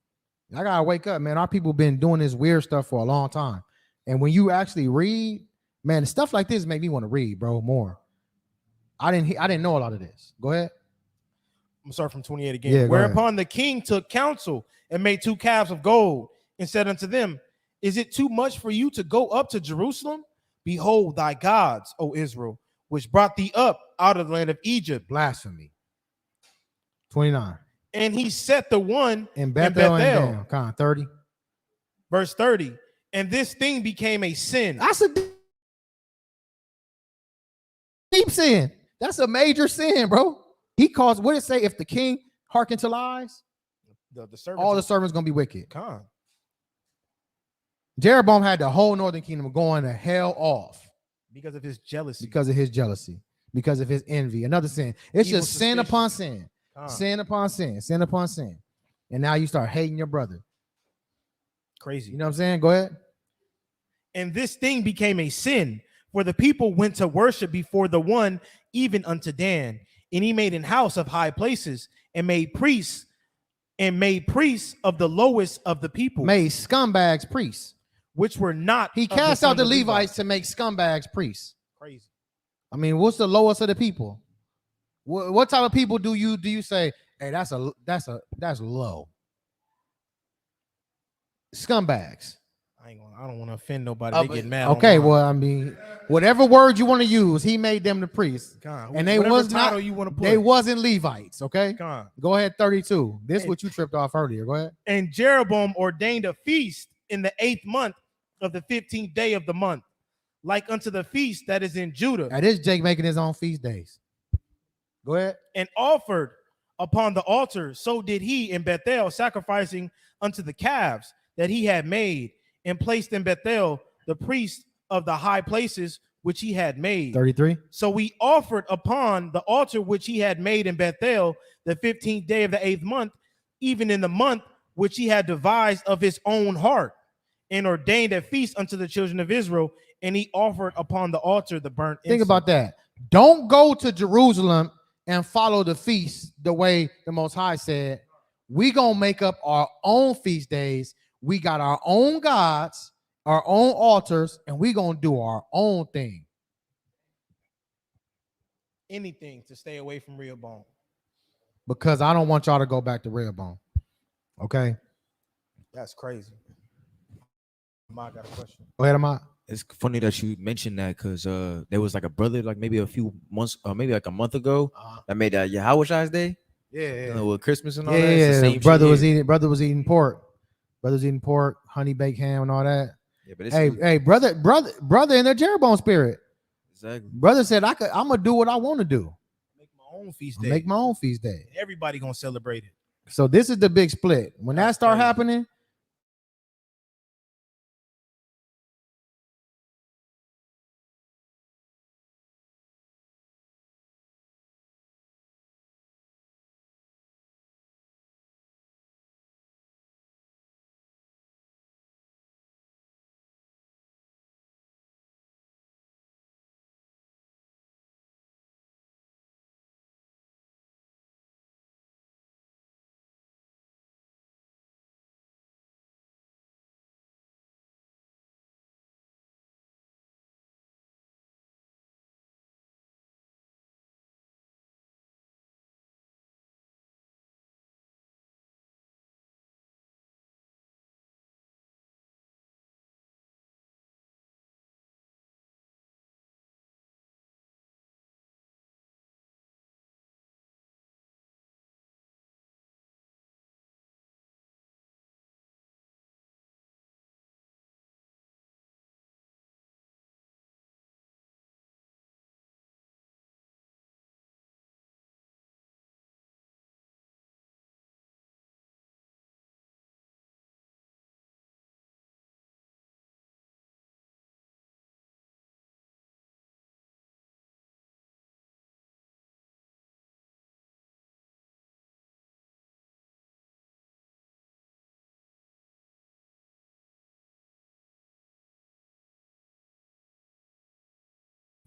I gotta wake up, man. Our people been doing this weird stuff for a long time. And when you actually read, man, stuff like this make me want to read, bro, more. I didn't know a lot of this. Go ahead. I'm sorry, from 28 again. Yeah, Whereupon the king took counsel and made 2 calves of gold and said unto them, Is it too much for you to go up to Jerusalem? Behold thy gods, O Israel, which brought thee up out of the land of Egypt. Blasphemy. 29. And he set the one In Bethel. And Dan. Con 30. Verse 30. And this thing became a sin. That's a deep sin. That's a major sin, bro. He caused, what did it say? If the king hearken to lies, The servants all the servants gonna be wicked. Con. Jeroboam had the whole northern kingdom going to hell off Because of his jealousy. because of his jealousy, because of his envy. Another sin. It's Evil just sin suspicion. upon sin, Con. sin upon sin, sin upon sin. And now you start hating your brother. Crazy. You know what I'm saying? Go ahead. And this thing became a sin, for the people went to worship before the one, even unto Dan. And he made an house of high places, and made priests of the lowest of the people, Made scumbags priests. which were not. He of the cast out sons the of Levi. Levites to make scumbags priests. Crazy. I mean, what's the lowest of the people? What type of people do you say, hey, that's low? Scumbags. I don't want to offend nobody. They get mad. Okay, online. well, I mean, whatever word you want to use, he made them the priests, God, and they whatever was title not. you want to put. They wasn't Levites. Okay, God. go ahead. 32. This And- what you tripped off earlier. Go ahead. And Jeroboam ordained a feast in the 8th month of the 15th day of the month, like unto the feast that is in Judah, Now this Jake making his own feast days. Go ahead. and offered upon the altar. So did he in Bethel, sacrificing unto the calves that he had made, and placed in Bethel the priest of the high places which he had made. 33. So we offered upon the altar which he had made in Bethel the 15th day of the 8th month, even in the month which he had devised of his own heart, and ordained a feast unto the children of Israel, and he offered upon the altar the burnt Think incense. about that. Don't go to Jerusalem and follow the feast the way the Most High said. We gonna make up our own feast days. We got our own gods, our own altars, and we gonna do our own thing. Anything to stay away from Rehoboam. Because I don't want y'all to go back to Rehoboam. Okay. That's crazy. I got a question. Go ahead, Ahmad. It's funny that you mentioned that because there was like a brother like maybe a few months or maybe like a month ago that made that Yahweh Day. Yeah. With Christmas and all Yeah, that. It's the yeah. same Brother shit was here. eating. Brother was eating pork. Brother was eating pork, honey baked ham, and all that. Yeah, but it's Hey, brother in the Jeroboam spirit. exactly. Brother said, I'm gonna do what I want to do. Make my own feast I'll day. make my own feast day. Everybody gonna celebrate it. So this is the big split. When that That's start crazy. happening,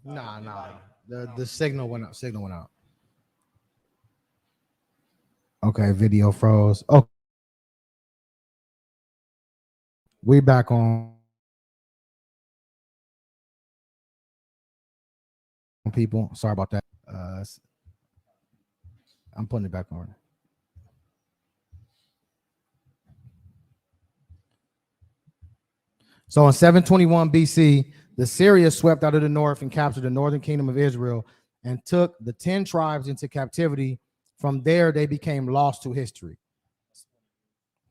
nah. The signal went out. Signal went out. Okay, video froze. Oh, we back on people. Sorry about that. I'm putting it back on. So in 721 BC, the Syria swept out of the north and captured the northern kingdom of Israel and took the 10 tribes into captivity. From there, they became lost to history.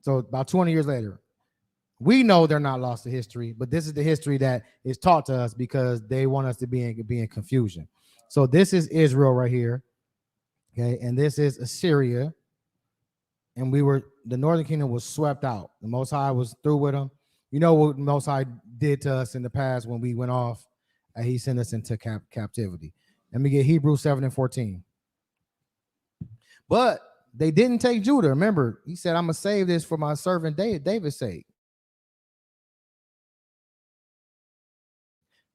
So about 20 years later, we know they're not lost to history, but this is the history that is taught to us because they want us to be in confusion. So this is Israel right here, okay, and this is Assyria, and the northern kingdom was swept out. The Most High was through with them. You know what the Most High did to us in the past when we went off? He sent us into captivity. Let me get Hebrews 7:14. But they didn't take Judah. Remember, he said, I'm going to save this for my servant David's sake.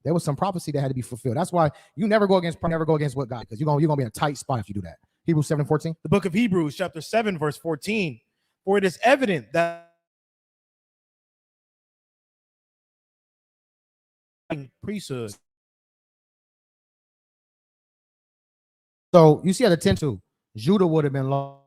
There was some prophecy that had to be fulfilled. That's why you never go against what God, because you're gonna be in a tight spot if you do that. Hebrews 7:14. The book of Hebrews, chapter 7, verse 14. For it is evident that priesthood. So you see at the 10-2, Judah would have been lost.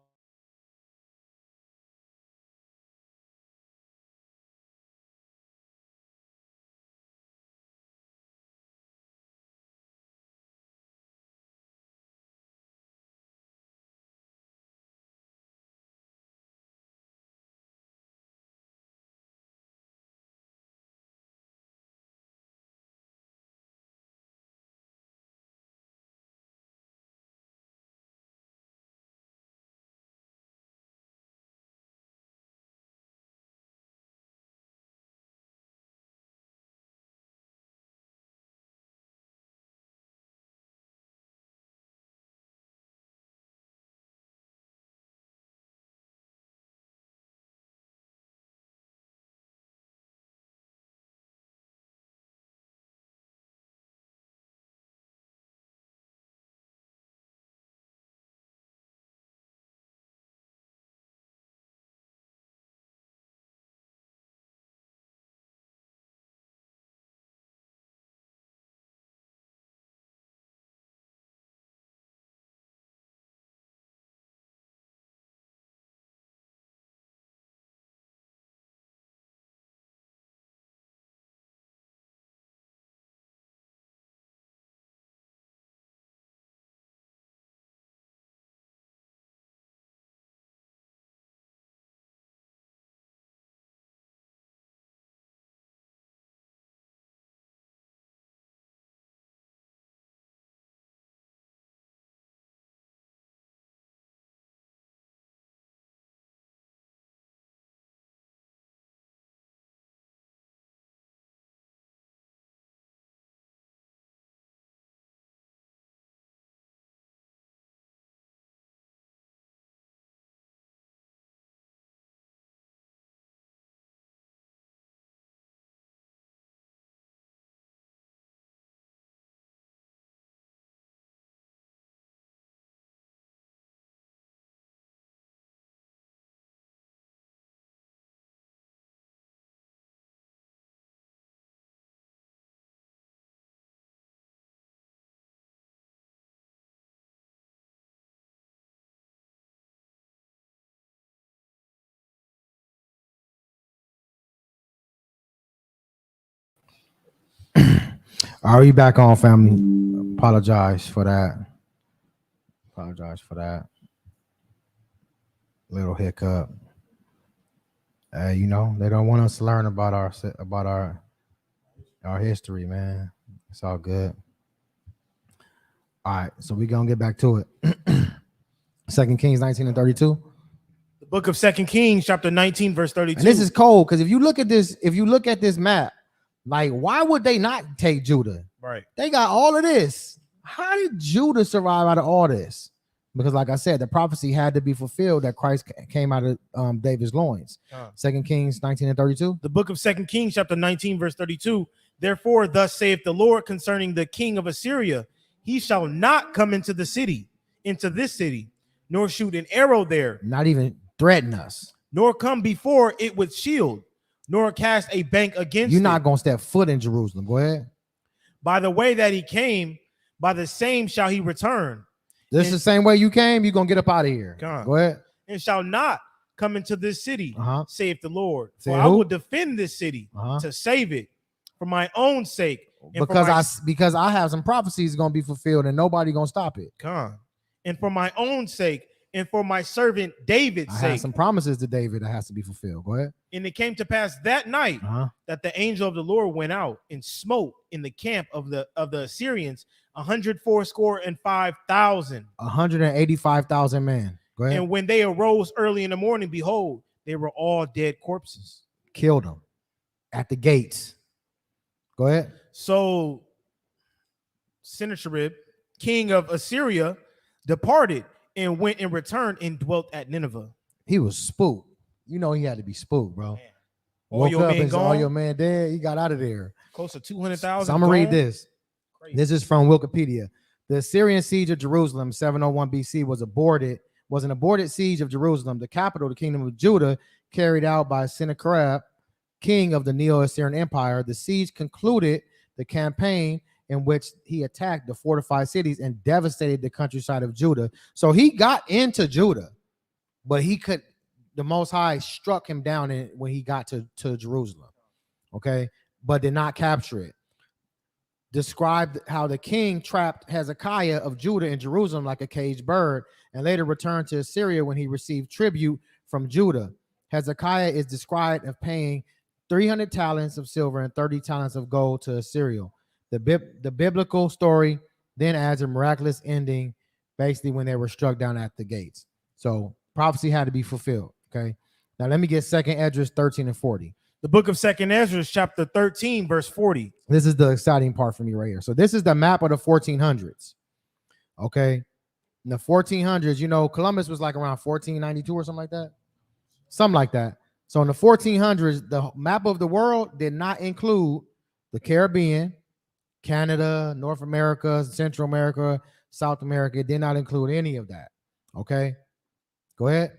Are we back on, family? Apologize for that. Apologize for that. Little hiccup. You know, they don't want us to learn about our history, man. It's all good. All right, so we're gonna get back to it. 2 Kings 19 and 32. The book of 2 Kings, chapter 19, verse 32. And this is cold because if you look at this map, like, why would they not take Judah? right. They got all of this. How did Judah survive out of all this? Because, like I said, the prophecy had to be fulfilled that Christ came out of David's loins. 2 Kings 19 and 32. The book of 2 Kings, chapter 19, verse 32. Therefore, thus saith the Lord concerning the king of Assyria, he shall not come into this city, nor shoot an arrow there, Not even threaten us. nor come before it with shield, nor cast a bank against You're not it. gonna step foot in Jerusalem. Go ahead. By the way that he came, by the same shall he return, This is the same way you came. You're gonna get up out of here. Come. Go ahead. and shall not come into this city, saith the Lord. Say For I who? will defend this city to save it for my own sake. And Because I have some prophecies gonna be fulfilled and nobody gonna stop it. And for my own sake, and for my servant David's I sake. have some promises to David that has to be fulfilled. Go ahead. And it came to pass that night that the angel of the Lord went out and smote in the camp of the Assyrians 185,000. 185,000 men. Go ahead. And when they arose early in the morning, behold, they were all dead corpses. Killed them at the gates. Go ahead. So Sennacherib, king of Assyria, departed and went and returned and dwelt at Nineveh. He was spooked. You know he had to be spooked, bro. All Woke your up men and saw all gone? your man dead. He got out of there. Close to 200,000. So I'm gonna read gone? this. Crazy. This is from Wikipedia. The Assyrian siege of Jerusalem, 701 BC, was an aborted siege of Jerusalem, the capital of the kingdom of Judah, carried out by Sennacherib, king of the Neo-Assyrian Empire. The siege concluded the campaign in which he attacked the fortified cities and devastated the countryside of Judah. So he got into Judah, but the Most High struck him down when he got to Jerusalem, okay, but did not capture it. Described how the king trapped Hezekiah of Judah in Jerusalem like a caged bird and later returned to Assyria when he received tribute from Judah. Hezekiah is described as paying 300 talents of silver and 30 talents of gold to Assyria. The biblical story then adds a miraculous ending, basically when they were struck down at the gates. So prophecy had to be fulfilled. Okay. Now let me get 2nd Esdras 13 and 40. The book of 2nd Esdras, chapter 13, verse 40. This is the exciting part for me right here. So this is the map of the 1400s. Okay. In the 1400s, you know, Columbus was like around 1492 or something like that. Something like that. So in the 1400s, the map of the world did not include the Caribbean, Canada, North America, Central America, South America. It did not include any of that. Okay. Go ahead.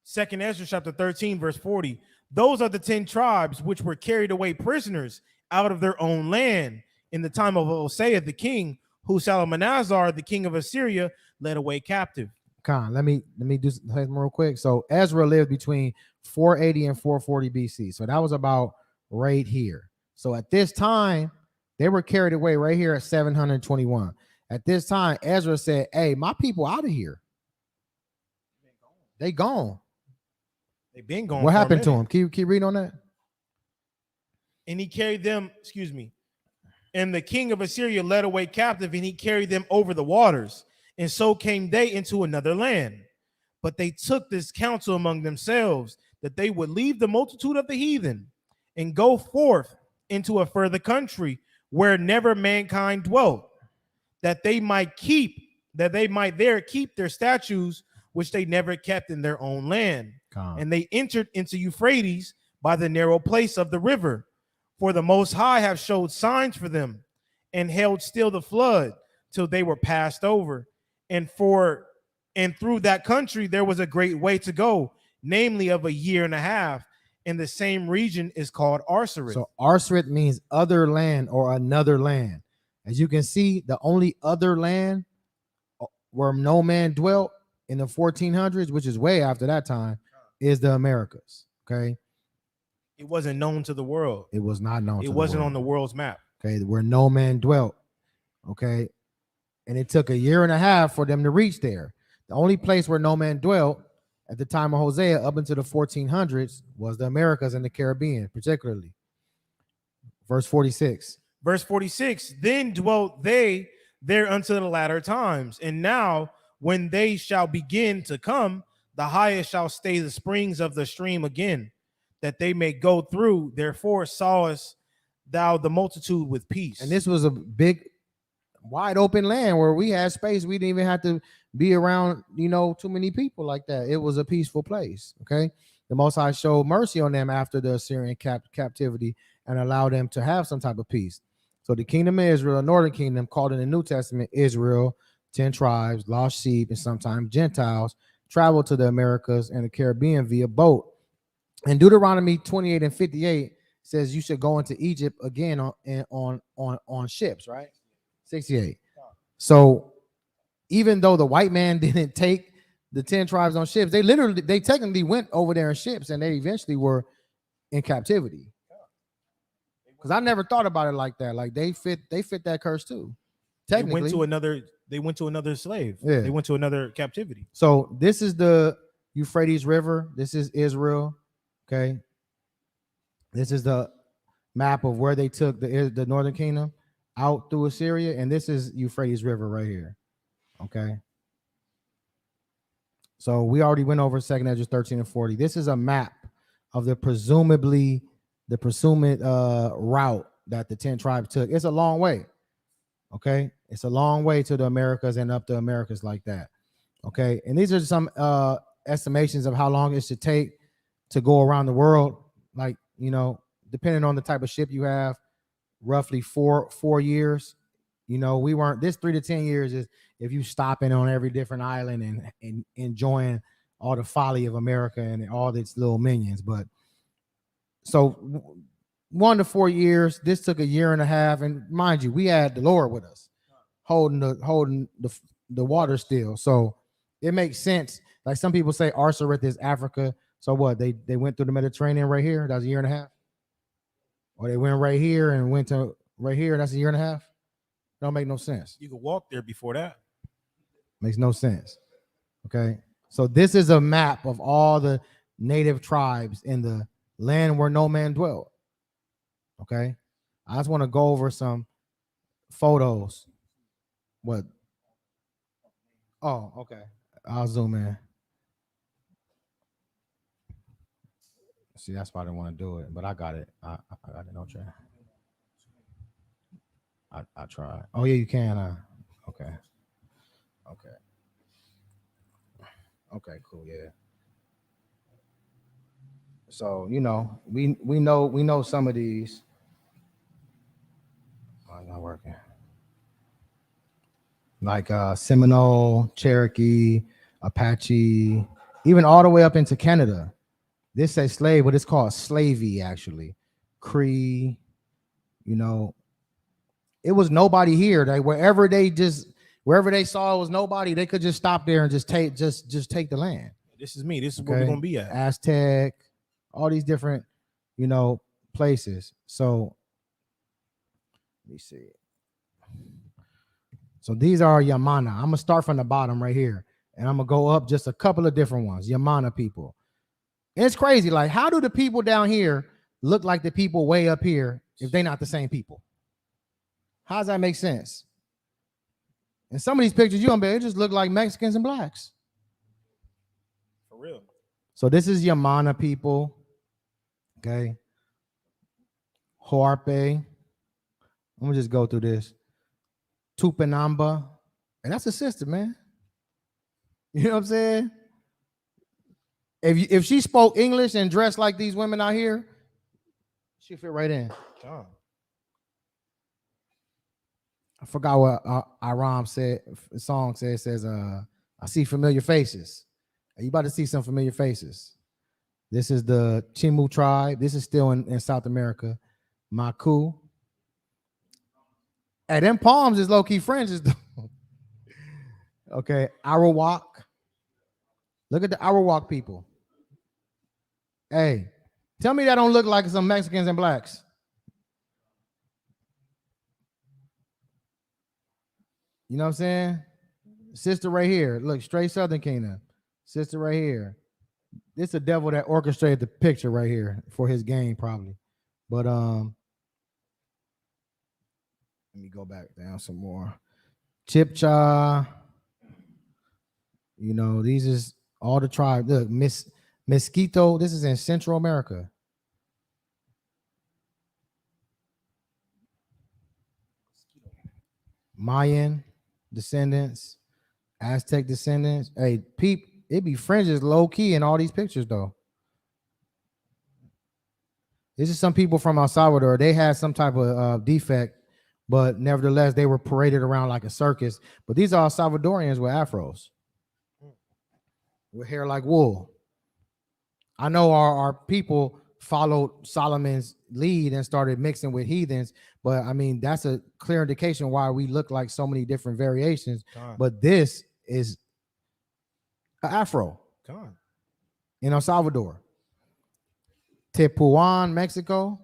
2nd Esdras, chapter 13, verse 40. Those are the 10 tribes which were carried away prisoners out of their own land in the time of Hosea the king, who Shalmaneser, the king of Assyria, led away captive. Let me do something real quick. So Ezra lived between 480 and 440 BC. So that was about right here. So at this time, they were carried away right here at 721. At this time, Ezra said, "Hey, my people out of here. They gone. They've been gone." What happened to them? Keep reading on that. And he carried them, and the king of Assyria led away captive, and he carried them over the waters. And so came they into another land. But they took this counsel among themselves that they would leave the multitude of the heathen and go forth into a further country where never mankind dwelt, that they might there keep their statues which they never kept in their own land. And they entered into Euphrates by the narrow place of the river, for the Most High have showed signs for them, and held still the flood till they were passed over. And through that country there was a great way to go, namely of a year and a half. And the same region is called Arsareth. So Arsareth means other land or another land. As you can see, the only other land where no man dwelt in the 1400s, which is way after that time, is the Americas. Okay. It wasn't known to the world. It was not known. It wasn't on the world's map. Okay, where no man dwelt. Okay, and it took a year and a half for them to reach there. The only place where no man dwelt at the time of Hosea up into the 1400s was the Americas and the Caribbean, particularly. Verse 46. Verse 46, then dwelt they there unto the latter times. And now, when they shall begin to come, the highest shall stay the springs of the stream again, that they may go through. Therefore sawest thou the multitude with peace. And this was a big, wide open land where we had space. We didn't even have to be around, too many people like that. It was a peaceful place. Okay. The Most High showed mercy on them after the Assyrian captivity and allowed them to have some type of peace. So the kingdom of Israel, the northern kingdom, called in the New Testament Israel, 10 tribes, lost sheep, and sometimes Gentiles, traveled to the Americas and the Caribbean via boat. And Deuteronomy 28 and 58 says you should go into Egypt again on ships, right? 68. So even though the white man didn't take the 10 tribes on ships, they technically went over there in ships, and they eventually were in captivity. Because I never thought about it like that. Like they fit that curse too. Technically, they went to another slave. Yeah. They went to another captivity. So this is the Euphrates River. This is Israel. Okay. This is the map of where they took the northern kingdom out through Assyria, and this is Euphrates River right here. Okay. So we already went over 2 Ezra 13 and 40. This is a map of the presumed route that the 10 tribes took. It's a long way. Okay. It's a long way to the Americas and up the Americas like that. Okay. And these are some estimations of how long it should take to go around the world. Like, depending on the type of ship you have, roughly four years. We weren't, this 3 to 10 years is if you stopping on every different island and enjoying all the folly of America and all its little minions. But so 1 to 4 years, this took a year and a half. And mind you, we had the Lord with us holding the water still. So it makes sense. Like some people say Arsarit is Africa. So what? They went through the Mediterranean right here. That was a year and a half. Or they went right here and went to right here. That's a year and a half. Don't make no sense. You could walk there before that. Makes no sense. Okay. So this is a map of all the native tribes in the land where no man dwelt. Okay. I just want to go over some photos. What? Oh, okay. I'll zoom in. See, that's why I didn't want to do it, but I got it. I got it. No try. I tried. Oh yeah, you can. Okay. Okay, cool. Yeah. So we know some of these. Oh, it's not working. Like Seminole, Cherokee, Apache, even all the way up into Canada. This says slave, but it's called slavey actually. Cree, it was nobody here. Like wherever they saw it was nobody, they could just stop there and just take the land. This is me. This is where we're gonna be at. Aztec, all these different, places. So let me see. So these are Yamana. I'm gonna start from the bottom right here, and I'm gonna go up just a couple of different ones. Yamana people. And it's crazy. Like, how do the people down here look like the people way up here if they're not the same people? How does that make sense? And some of these pictures it just look like Mexicans and blacks. For real. So this is Yamana people. Okay. Hoarpe. I'm gonna just go through this. Tupinamba. And that's a sister, man. You know what I'm saying? If she spoke English and dressed like these women out here, she'd fit right in. John. I forgot what Aram said. The song says, I see familiar faces. Are you about to see some familiar faces? This is the Chimu tribe. This is still in South America. Maku. Hey, them palms is low-key fringes, though. Okay, Arawak. Look at the Arawak people. Hey, tell me that don't look like some Mexicans and blacks. You know what I'm saying? Sister right here. Look, straight Southern Kingdom. Sister right here. This the devil that orchestrated the picture right here for his game, probably. But let me go back down some more. Chipcha. You know, these is all the tribes. Look, Mosquito. This is in Central America. Mayan descendants, Aztec descendants. Hey, peep, it be fringes low key in all these pictures though. This is some people from El Salvador. They had some type of defect, but nevertheless, they were paraded around like a circus. But these are El Salvadorians with afros, with hair like wool. I know our people followed Solomon's lead and started mixing with heathens, but I mean, that's a clear indication why we look like so many different variations. But this is an afro in El Salvador. Tepuan, Mexico.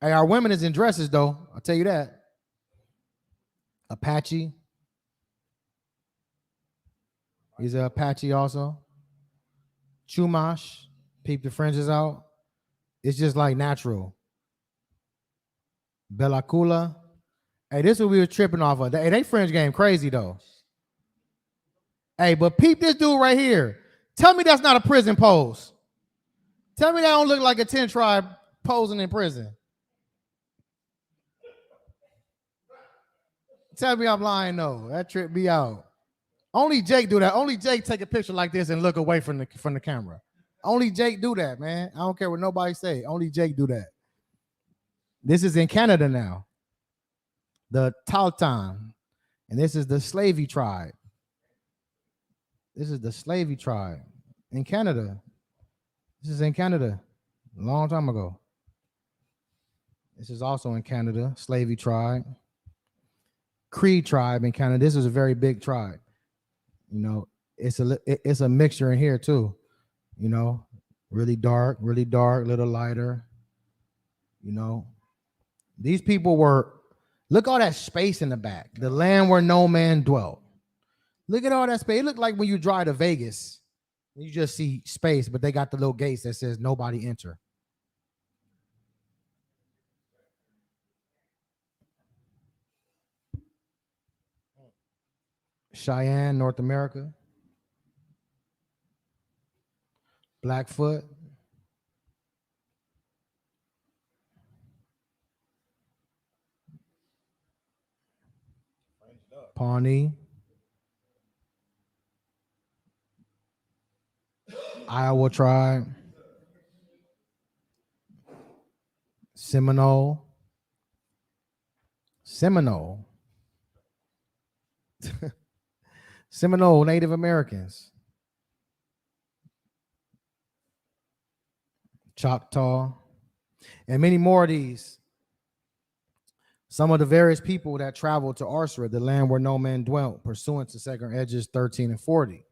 Hey, our women is in dresses though. I'll tell you that. Apache. He's an Apache also. Chumash. Peep the fringes out. It's just like natural. Belacula. Hey, this is what we were tripping off of. Hey, they fringe game crazy though. Hey, but peep this dude right here. Tell me that's not a prison pose. Tell me that don't look like a 10 tribe posing in prison. Tell me I'm lying though. That tripped me out. Only Jake do that. Only Jake take a picture like this and look away from the camera. Only Jake do that, man. I don't care what nobody say. Only Jake do that. This is in Canada now. The Tahltan. And this is the Slavey tribe. This is the Slavey tribe in Canada. This is in Canada a long time ago. This is also in Canada, Slavey tribe. Cree tribe in Canada. This is a very big tribe. You know, it's a mixture in here too. You know, really dark, little lighter. You know, these people were, look all that space in the back. The land where no man dwelt. Look at all that space. It looked like when you drive to Vegas, you just see space, but they got the little gates that says nobody enter. Cheyenne, North America. Blackfoot. Pawnee. Iowa tribe. Seminole. Seminole Native Americans. Choctaw. And many more of these. Some of the various people that traveled to Arsra, the land where no man dwelt, pursuant to 2 Edges 13 and 40.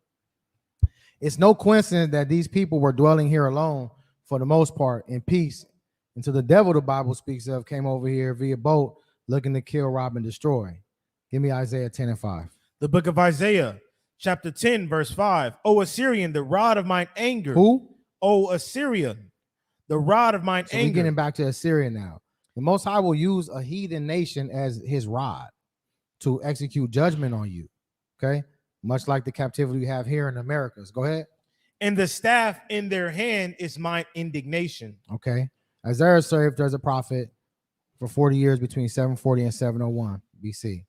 It's no coincidence that these people were dwelling here alone for the most part in peace until the devil the Bible speaks of came over here via boat looking to kill, rob, and destroy. Give me Isaiah 10 and 5. The book of Isaiah, chapter 10, verse 5. O Assyrian, the rod of mine anger. Who? O Assyrian, the rod of mine So anger. we're getting back to Assyria now. The Most High will use a heathen nation as his rod to execute judgment on you. Okay? Much like the captivity we have here in the Americas. Go ahead. And the staff in their hand is mine indignation. Okay. Isaiah served as a prophet for 40 years between 740 and 701 BC.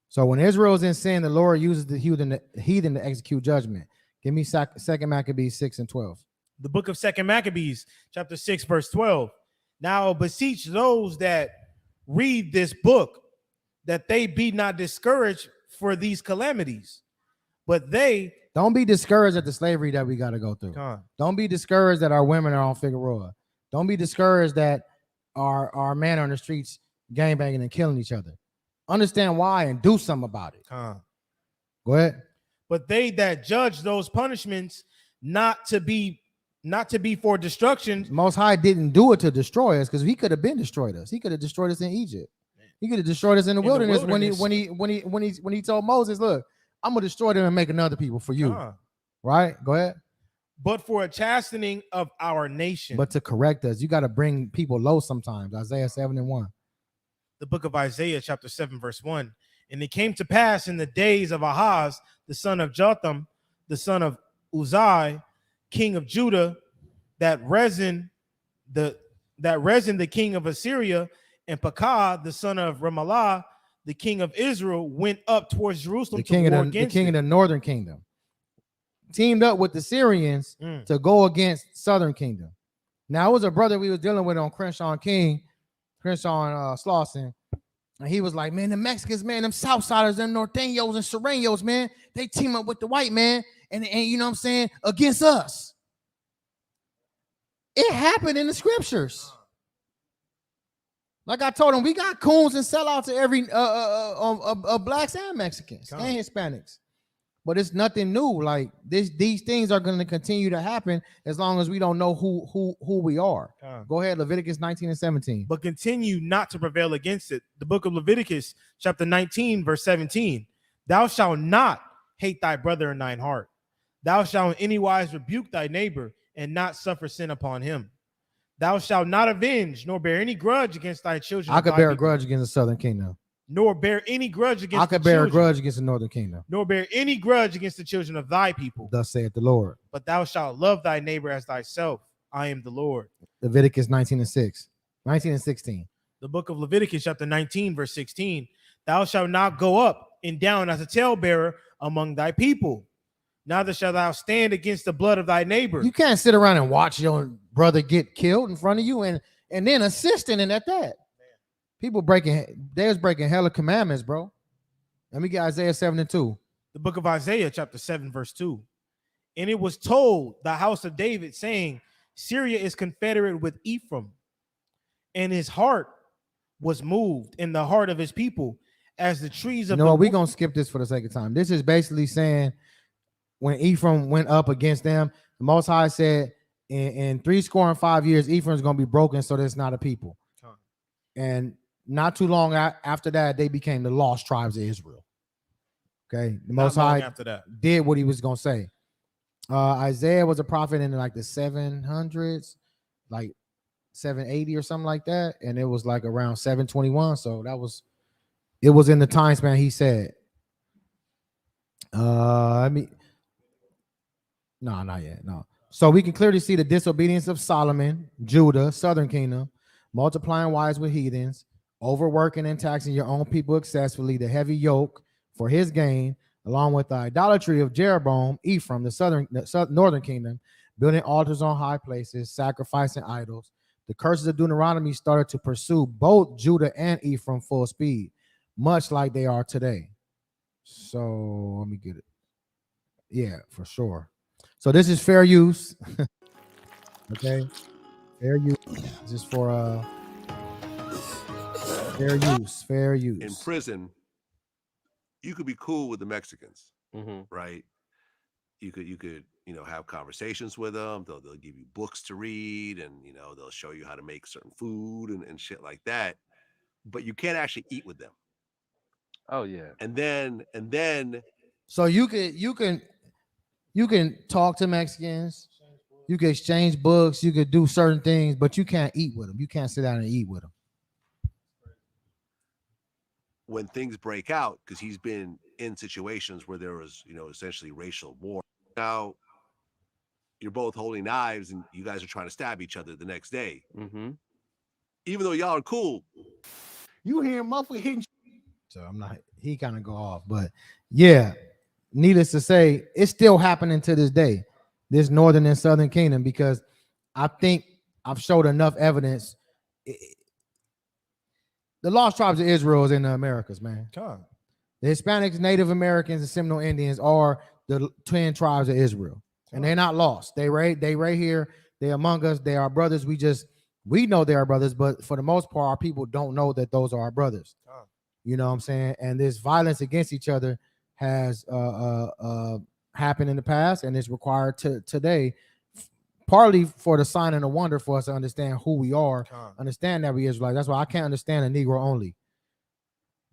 So when Israel is in sin, the Lord uses the heathen to execute judgment. Give me 2 Maccabees 6 and 12. The book of 2 Maccabees, chapter 6, verse 12. Now beseech those that read this book that they be not discouraged for these calamities, but they don't be discouraged at the slavery that we got to go through. Don't be discouraged that our women are on Figueroa. Don't be discouraged that our men are on the streets gangbanging and killing each other. Understand why and do something about it. Go ahead. But they that judge those punishments not to be not to be for destruction. Most High didn't do it to destroy us, because he could have been destroyed us. He could have destroyed us in Egypt. He could have destroyed us in the wilderness when he told Moses, "Look, I'm gonna destroy them and make another people for you." Right? Go ahead. But for a chastening of our nation. But to correct us, you got to bring people low sometimes. Isaiah 7:1. The book of Isaiah, chapter 7, verse 1. And it came to pass in the days of Ahaz, the son of Jotham, the son of Uzziah, king of Judah, that Rezin, the king of Assyria, and Pekah, the son of Remaliah, the king of Israel, went up towards Jerusalem The king of the northern kingdom teamed up with the Syrians to go against southern kingdom. Now, it was a brother we was dealing with on Crenshaw Slauson, and he was like, man, the Mexicans, man, them Southsiders, them Norteños and Sureños, man, they team up with the white man, and you know what I'm saying, against us. It happened in the scriptures. Like I told him, we got coons and sellouts to every blacks and Mexicans and Hispanics. But it's nothing new. Like these things are going to continue to happen as long as we don't know who we are. Go ahead, Leviticus 19:17. But continue not to prevail against it. The book of Leviticus, chapter 19, verse 17. Thou shalt not hate thy brother in thine heart. Thou shalt in any wise rebuke thy neighbor and not suffer sin upon him. Thou shalt not avenge, nor bear any grudge against thy children. I could bear a grudge against the southern kingdom. Nor bear any grudge against I could bear a grudge against the northern kingdom. Nor bear any grudge against the children of thy people. Thus saith the Lord. But thou shalt love thy neighbor as thyself. I am the Lord. Leviticus 19:16. The book of Leviticus, chapter 19, verse 16. Thou shalt not go up and down as a talebearer among thy people. Neither shalt thou stand against the blood of thy neighbor. You can't sit around and watch your brother get killed in front of you and then assisting in at that. People they was breaking hella commandments, bro. Let me get Isaiah 7:2. The book of Isaiah, chapter 7, verse 2. And it was told the house of David, saying, Syria is confederate with Ephraim, and his heart was moved in the heart of his people as the trees of we're going to skip this for the sake of time. This is basically saying when Ephraim went up against them, the Most High said, in 65 years, Ephraim's going to be broken, so there's not a people. And not too long after that, they became the lost tribes of Israel. Okay, the Most High after that did what he was going to say. Isaiah was a prophet in like the 700s, like 780 or something like that, and it was like around 721. So it was in the time span he said. No, not yet. No. So we can clearly see the disobedience of Solomon, Judah, southern kingdom, multiplying wives with heathens, overworking and taxing your own people excessively, the heavy yoke for his gain, along with the idolatry of Jeroboam, Ephraim, the northern kingdom, building altars on high places, sacrificing idols. The curses of Deuteronomy started to pursue both Judah and Ephraim full speed, much like they are today. So let me get it. Yeah, for sure. So this is fair use. Okay. Fair use. This is for fair use. In prison, you could be cool with the Mexicans, right? You could, have conversations with them. They'll give you books to read, and they'll show you how to make certain food and shit like that. But you can't actually eat with them. Oh yeah. And then so you can talk to Mexicans, you can exchange books, you could do certain things, but you can't eat with them. You can't sit down and eat with them. When things break out, because he's been in situations where there was, essentially racial war. Now you're both holding knives and you guys are trying to stab each other the next day. Even though y'all are cool, you hear muffled hitting. So he kind of go off, but yeah, needless to say, it's still happening to this day, this northern and southern kingdom, because I think I've showed enough evidence. The lost tribes of Israel is in the Americas, man. The Hispanics, Native Americans, and Seminole Indians are the 10 tribes of Israel, and they're not lost. They right here. They're among us. They are brothers. We know they are brothers, but for the most part, our people don't know that those are our brothers. You know what I'm saying? And this violence against each other has happened in the past, and it's required today partly for the sign and the wonder for us to understand who we are, Con. understand that we Israelites. That's why I can't understand a Negro only.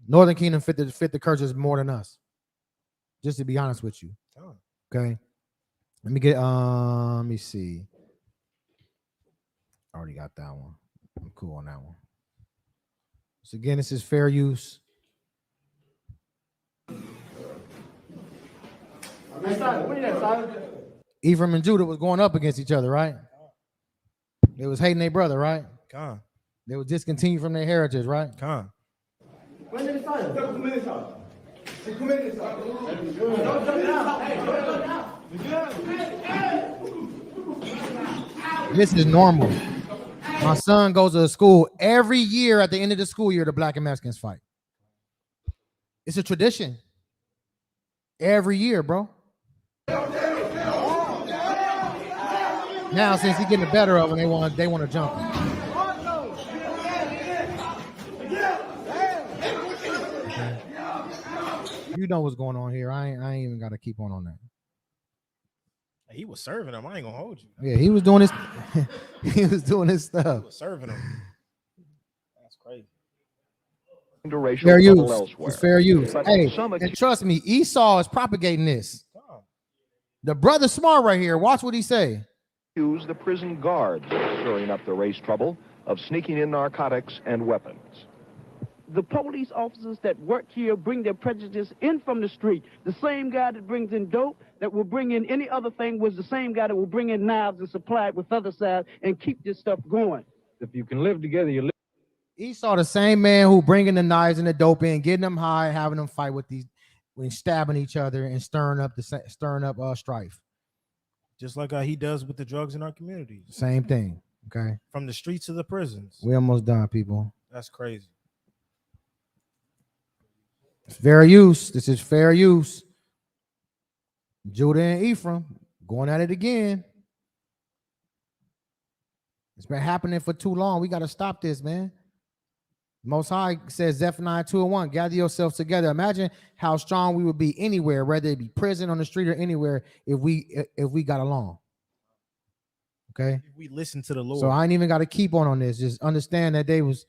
Northern Kingdom fit the curses more than us. Just to be honest with you. Con. Okay. Let me see. I already got that one. I'm cool on that one. So again, this is fair use. Ephraim and Judah was going up against each other, right? They was hating their brother, right? Con. They were discontinued from their heritage, right? Con. This is normal. My son goes to school every year. At the end of the school year, the Black and Mexicans fight. It's a tradition. Every year, bro. Now, since he's getting the better of them, they want to jump him. Okay. You know what's going on here. I ain't even got to keep on that. He was serving him. I ain't gonna hold you. Yeah, he was doing his he was doing his He stuff. was serving him. That's crazy. Fair use. It's fair use. Hey, and trust me, Esau is propagating this. The brother smart right here. Watch what he say. Use the prison guards, stirring up the race trouble of sneaking in narcotics and weapons. The police officers that work here bring their prejudice in from the street. The same guy that brings in dope, that will bring in any other thing, was the same guy that will bring in knives and supply it with other sides and keep this stuff going. If you can live together, you live. Esau, the same man who bringing the knives and the dope in, getting them high, having them fight with these, when stabbing each other and stirring up strife. Just like how he does with the drugs in our communities. Same thing. Okay. From the streets to the prisons. We almost done, people. That's crazy. It's fair use. This is fair use. Judah and Ephraim going at it again. It's been happening for too long. We got to stop this, man. Most High says Zephaniah 2:1, gather yourselves together. Imagine how strong we would be anywhere, whether it be prison, on the street, or anywhere, if we got along. Okay. If we listen to the Lord. So I ain't even got to keep on this. Just understand that they was,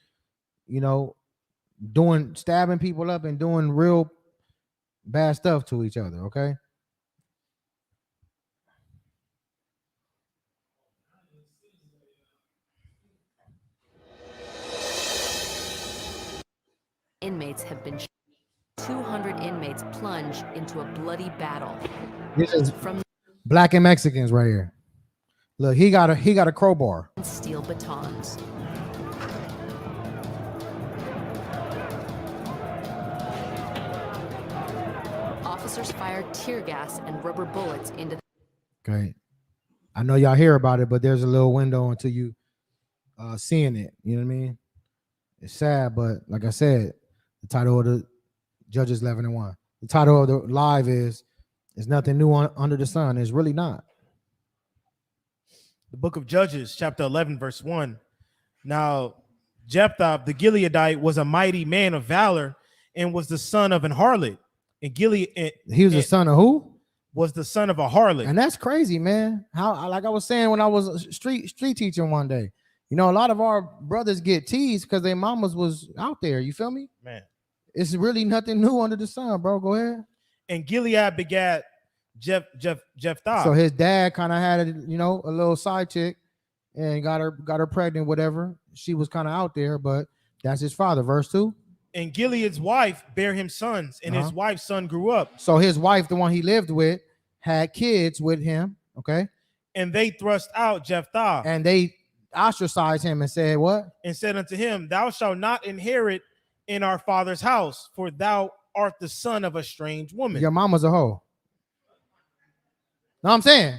stabbing people up and doing real bad stuff to each other. Okay. Inmates have been 200 inmates plunge into a bloody battle. This is from Black and Mexicans right here. Look, he got a crowbar. Steel batons. Officers fired tear gas and rubber bullets into. Okay, I know y'all hear about it, but there's a little window until you seeing it. You know what I mean? It's sad, but like I said, the title of the Judges 11:1. The title of the live is nothing new under the sun. It's really not. The book of Judges, chapter 11, verse 1. Now, Jephthah the Gileadite was a mighty man of valor and was the son of an harlot. And He was the son of who? Was the son of a harlot. And that's crazy, man. How, like I was saying when I was street teaching one day, a lot of our brothers get teased because their mamas was out there. You feel me? Man. It's really nothing new under the sun, bro. Go ahead. And Gilead begat Jephthah. So his dad kind of had a little side chick and got her pregnant, whatever. She was kind of out there, but that's his father. Verse 2. And Gilead's wife bare him sons, and his wife's son grew up. So his wife, the one he lived with, had kids with him. Okay. And they thrust out Jephthah. And they ostracized him and said what? And said unto him, thou shalt not inherit in our father's house, for thou art the son of a strange woman. Your mama's a hoe. Know what I'm saying?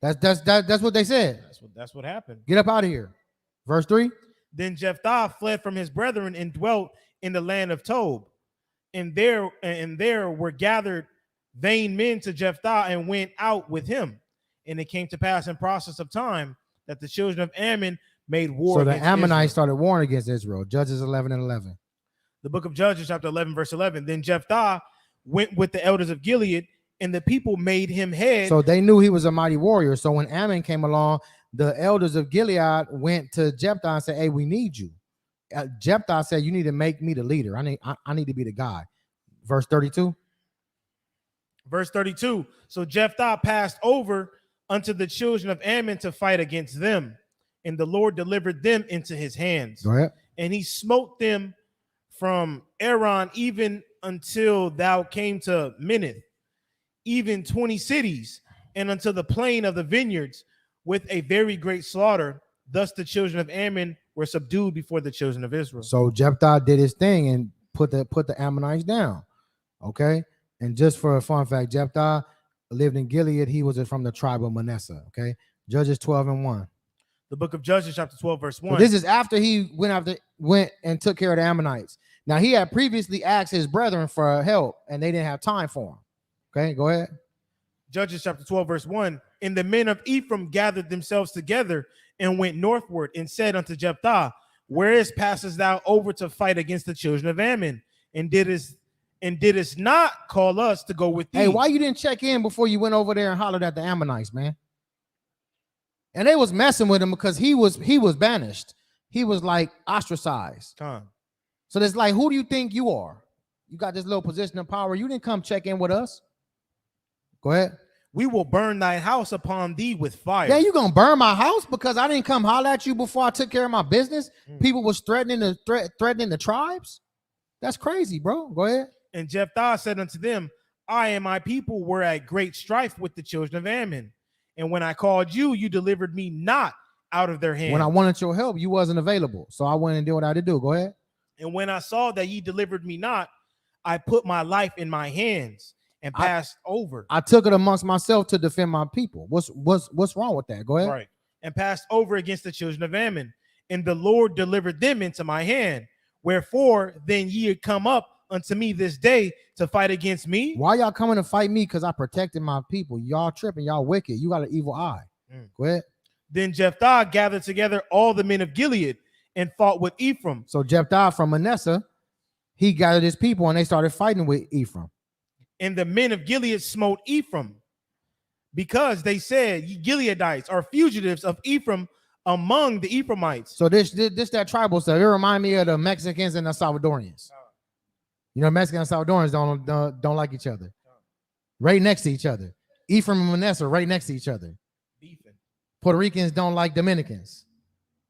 That's what they said. That's what happened. Get up out of here. Verse 3. Then Jephthah fled from his brethren and dwelt in the land of Tob. And there were gathered vain men to Jephthah and went out with him. And it came to pass in process of time that the children of Ammon made war. So the against Ammonites Israel. started warring against Israel. Judges 11:11. The book of Judges, chapter 11, verse 11. Then Jephthah went with the elders of Gilead and the people made him head. So they knew he was a mighty warrior. So when Ammon came along, the elders of Gilead went to Jephthah and said, "Hey, we need you." Jephthah said, "You need to make me the leader. I need to be the guy." Verse 32. Verse 32. So Jephthah passed over unto the children of Ammon to fight against them, and the Lord delivered them into his hands. Go ahead. And he smote them from Aron even until thou came to Minnith, even 20 cities, and unto the plain of the vineyards, with a very great slaughter. Thus the children of Ammon were subdued before the children of Israel. So Jephthah did his thing and put the Ammonites down. Okay. And just for a fun fact, Jephthah lived in Gilead. He was from the tribe of Manasseh. Okay. Judges 12:1. The book of Judges, chapter 12, verse 1. So this is after he went and took care of the Ammonites. Now he had previously asked his brethren for help, and they didn't have time for him. Okay, go ahead. Judges chapter 12, verse 1. And the men of Ephraim gathered themselves together and went northward and said unto Jephthah, whereas passest thou over to fight against the children of Ammon? And didst not call us to go with thee? Hey, why you didn't check in before you went over there and hollered at the Ammonites, man? And they was messing with him because he was banished. He was like ostracized. So it's like, who do you think you are? You got this little position of power. You didn't come check in with us. Go ahead. We will burn thy house upon thee with fire. Yeah, you gonna burn my house because I didn't come holler at you before I took care of my business. People was threatening the tribes. That's crazy, bro. Go ahead. And Jephthah said unto them, I and my people were at great strife with the children of Ammon. And when I called you, you delivered me not out of their hand. When I wanted your help, you wasn't available. So I went and did what I had to do. Go ahead. And when I saw that ye delivered me not, I put my life in my hands and passed over. I took it amongst myself to defend my people. What's wrong with that? Go ahead. Right. And passed over against the children of Ammon. And the Lord delivered them into my hand. Wherefore then ye had come up unto me this day to fight against me. Why y'all coming to fight me? Because I protected my people. Y'all tripping, y'all wicked. You got an evil eye. Go ahead. Then Jephthah gathered together all the men of Gilead and fought with Ephraim. So Jephthah from Manasseh, he gathered his people and they started fighting with Ephraim. And the men of Gilead smote Ephraim, because they said, ye Gileadites are fugitives of Ephraim among the Ephraimites. So this that tribal stuff. It remind me of the Mexicans and the Salvadorians. You know, Mexicans and Salvadorians don't like each other. Right next to each other. Ephraim and Manasseh right next to each other. Beefing. Puerto Ricans don't like Dominicans.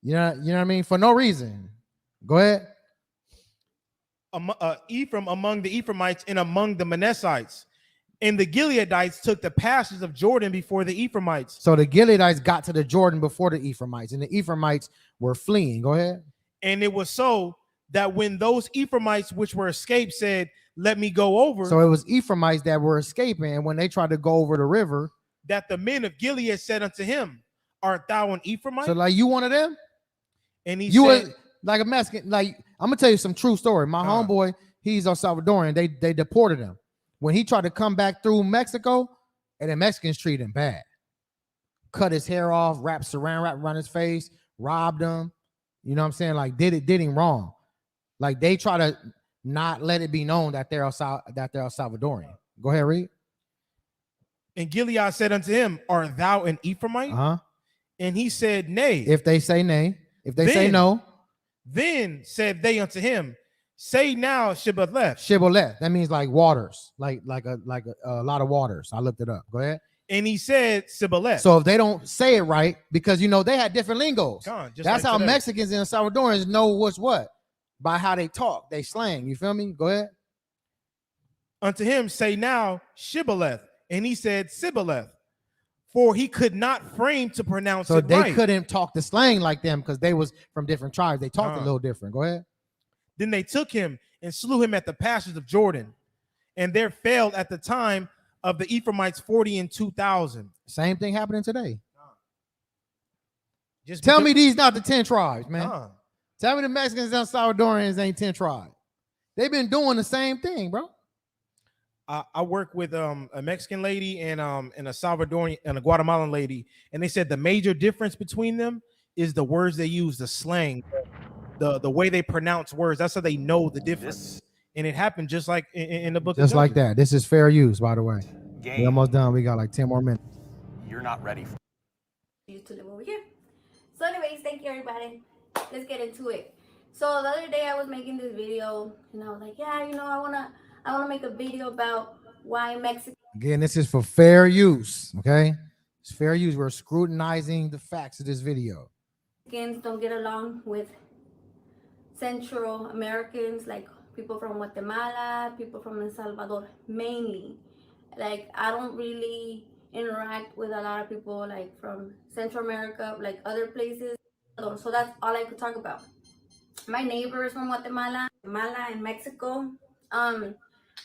You know what I mean? For no reason. Go ahead. Ephraim among the Ephraimites and among the Manassites. And the Gileadites took the passes of Jordan before the Ephraimites. So the Gileadites got to the Jordan before the Ephraimites, and the Ephraimites were fleeing. Go ahead. And it was so that when those Ephraimites which were escaped said, let me go over. So it was Ephraimites that were escaping, and when they tried to go over the river, that the men of Gilead said unto him, art thou an Ephraimite? So like, you one of them? And he you said, were like a Mexican. Like, I'm gonna tell you some true story. My homeboy, he's a Salvadorian. They deported him when he tried to come back through Mexico, and the Mexicans treated him bad. Cut his hair off, wrapped saran wrap around his face, robbed him. You know what I'm saying? Like, did him wrong. Like, they try to not let it be known that they're Salvadorian. Go ahead, read. And Gilead said unto him, art thou an Ephraimite? And he said, nay. If they say nay, if they say no, then said they unto him, say now Shibboleth. Shibboleth. That means like waters, like a lot of waters. I looked it up. Go ahead. And he said Shibboleth. So if they don't say it right, because you know they had different lingos. That's like how today. Mexicans and Salvadorans know what's what, by how they talk, they slang. You feel me? Go ahead. Unto him say now Shibboleth, and he said Sibboleth, for he could not frame to pronounce so it they right. couldn't talk the slang like them because they was from different tribes. They talked a little different. Go ahead. Then they took him and slew him at the passes of Jordan, and there fell at the time of the Ephraimites 42,000. Same thing happening today. Just tell me these not the 10 tribes, man. Tell me the Mexicans and Salvadorians ain't 10 tribes. They've been doing the same thing, bro. I work with a Mexican lady and a Salvadorian and a Guatemalan lady, and they said the major difference between them is the words they use, the slang, the way they pronounce words. That's how they know the difference. And it happened just like in the book. Just like that. This is fair use, by the way. game. We're almost done. We got like 10 more minutes. You're not ready for. Used to live over here. So anyways, thank you everybody. Let's get into it. So the other day I was making this video and I was like, yeah, I wanna make a video about why Mexicans Again, this is for fair use. Okay, it's fair use. We're scrutinizing the facts of this video. don't get along with Central Americans, like people from Guatemala, people from El Salvador, mainly. Like I don't really interact with a lot of people like from Central America, like other places. So that's all I could talk about. My neighbors from Guatemala and Mexico.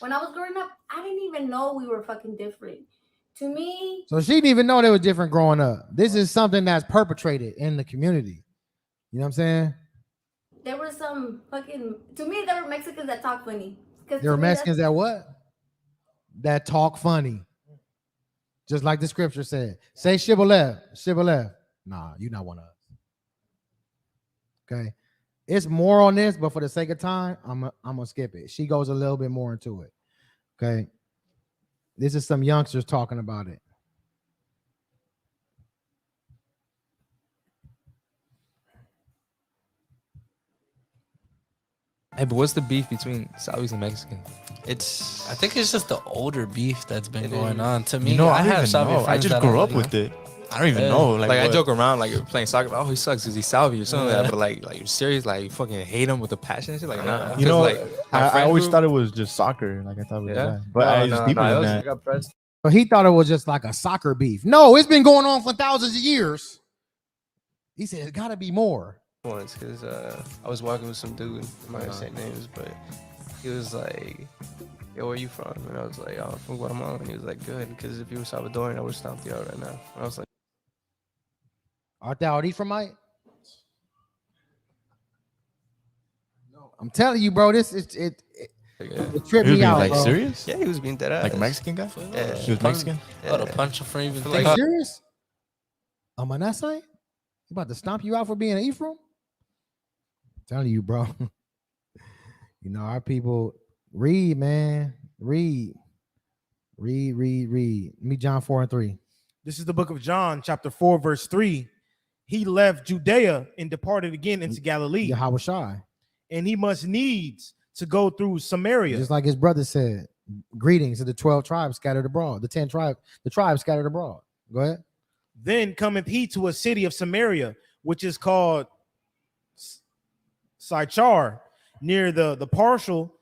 When I was growing up, I didn't even know we were fucking different. To me, So she didn't even know they was different growing up. This is something that's perpetrated in the community. You know what I'm saying? there were some fucking. To me, there were Mexicans that talk funny. There were Mexicans that what? That talk funny. Just like the scripture said. Say shibboleth. Shibboleth. Nah, you're not one of us. Okay. It's more on this, but for the sake of time, I'm gonna skip it. She goes a little bit more into it. Okay. This is some youngsters talking about it. Hey, but what's the beef between Saudis and Mexicans? I think it's just the older beef that's been going on. To me, You know, I I don't have even Saudi know. I friends just that grew are up like, with it. I don't even know. Like I what- joke around, like playing soccer. Oh, he sucks because he's Salvi or something like that. But like you're serious, like you fucking hate him with a passion and shit. Like nah. You know, like I always thought it was just soccer. Like I thought it was that. But it's deeper than that. But he thought it was just like a soccer beef. No, it's been going on for thousands of years. He said it's got to be more. Once, because I was walking with some dude. I'm not gonna say names, but he was like, "Yo, where you from?" And I was like, "Oh, I'm from Guatemala." And he was like, "Good, because if you were Salvadorian, I would have stomped you out right now." And I was like, Art thou an Ephraimite? No. I'm telling you, bro, this is it tripped me out. Like bro. serious? Yeah, he was being dead ass. Like Mexican guy? Yeah. He was Mexican? Oh, the punch for even Are you serious? A Manasseh? You about to stomp you out for being an Ephraim? I'm telling you, bro. You know, our people read, man. Read. Me, John 4:3. This is the book of John, chapter 4, verse 3. He left Judea and departed again into Galilee. Yahweh Shai. And he must needs to go through Samaria. Just like his brother said, greetings to the 12 tribes scattered abroad. The 10 tribes, the tribes scattered abroad. Go ahead. Then cometh he to a city of Samaria, which is called Sychar, near the parcel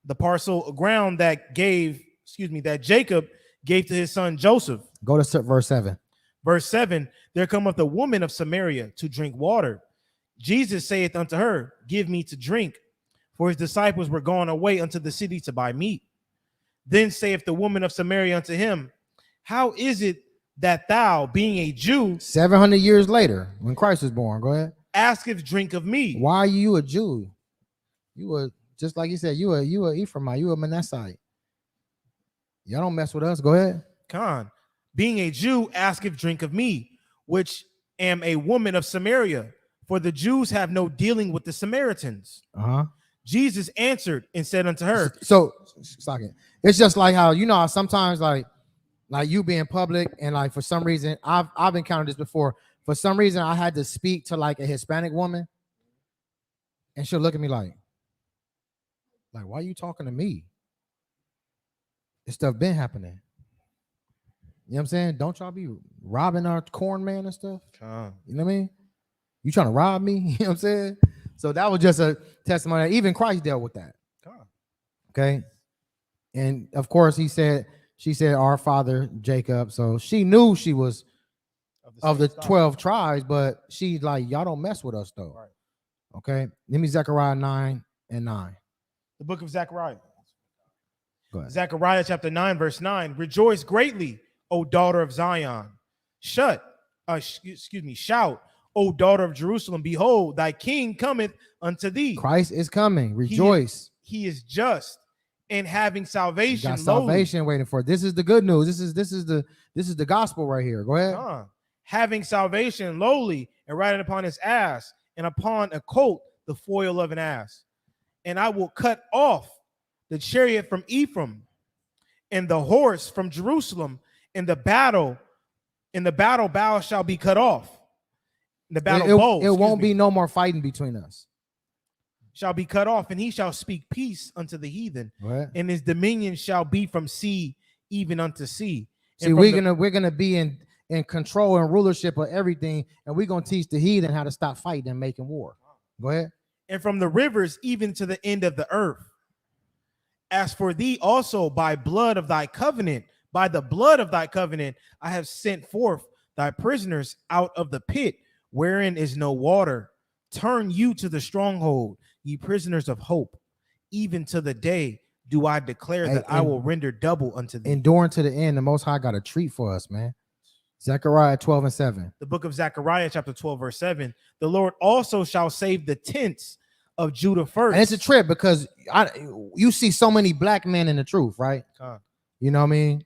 of ground that Jacob gave to his son Joseph. Go to verse 7. Verse 7, there cometh a woman of Samaria to drink water. Jesus saith unto her, give me to drink. For his disciples were gone away unto the city to buy meat. Then saith the woman of Samaria unto him, how is it that thou, being a Jew, 700 years later, when Christ was born, go ahead, asketh drink of me? Why are you a Jew? You were, just like you said, you a Ephraimite, you a Manasseh. Y'all don't mess with us. Go ahead. Con, being a Jew, asketh drink of me, which am a woman of Samaria, for the Jews have no dealing with the Samaritans. Jesus answered and said unto her. So, it's just like how, you know, how sometimes like you be in public and like for some reason, I've encountered this before. For some reason, I had to speak to like a Hispanic woman, and she'll look at me like, why are you talking to me? This stuff been happening. You know what I'm saying? Don't y'all be robbing our corn man and stuff? You know what I mean? You trying to rob me? You know what I'm saying? So that was just a testimony. Even Christ dealt with that. Okay. And of course, she said, our father Jacob. So she knew she was of the 12 tribes, but she's like, y'all don't mess with us though. Right. Okay. Give me Zechariah 9:9. The book of Zechariah. Go ahead. Zechariah chapter 9, verse 9. Rejoice greatly, O daughter of Zion. Shout, O daughter of Jerusalem. Behold, thy king cometh unto thee. Christ is coming. Rejoice. He is just and having salvation. You got salvation waiting for it. This is the good news. This is the gospel right here. Go ahead. Having salvation lowly and riding upon his ass, and upon a colt the foil of an ass. And I will cut off the chariot from Ephraim, and the horse from Jerusalem, in the battle bow shall be cut off. The battle bow, it won't be no more fighting between us. Shall be cut off, and he shall speak peace unto the heathen, Right. and his dominion shall be from sea even unto sea. See, we're gonna be in control and rulership of everything, and we're gonna teach the heathen how to stop fighting and making war. Go ahead. And from the rivers even to the end of the earth. As for thee also, by blood of thy covenant, by the blood of thy covenant, I have sent forth thy prisoners out of the pit, wherein is no water. Turn you to the stronghold, ye prisoners of hope. Even to the day do I declare that I will render double unto thee. Enduring to the end, the Most High got a treat for us, man. Zechariah 12:7. The book of Zechariah, chapter 12, verse 7. The Lord also shall save the tents of Judah first. And it's a trip because you see so many black men in the truth, right? You know what I mean?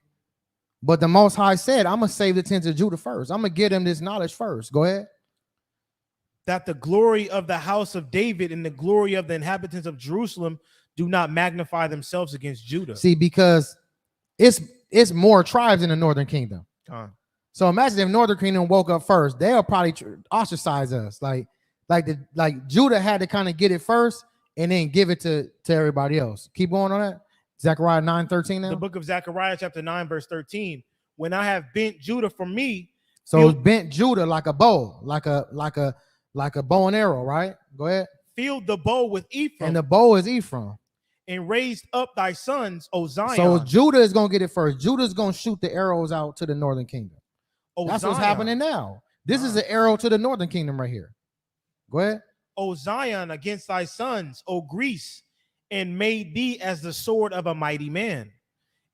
But the Most High said, I'm going to save the tents of Judah first. I'm going to give them this knowledge first. Go ahead. That the glory of the house of David and the glory of the inhabitants of Jerusalem do not magnify themselves against Judah. See, because it's more tribes in the northern kingdom. So imagine if Northern Kingdom woke up first, they'll probably ostracize us. Like Judah had to kind of get it first and then give it to everybody else. Keep going on that. Zechariah 9:13 now. The book of Zechariah, chapter 9, verse 13. When I have bent Judah from me. So bent Judah like a bow, like a bow and arrow, right? Go ahead. Filled the bow with Ephraim. And the bow is Ephraim. And raised up thy sons, O Zion. So Judah is going to get it first. Judah's going to shoot the arrows out to the northern kingdom. That's what's happening now. This is an arrow to the northern kingdom right here. Go ahead. O Zion, against thy sons, O Greece, and made thee as the sword of a mighty man.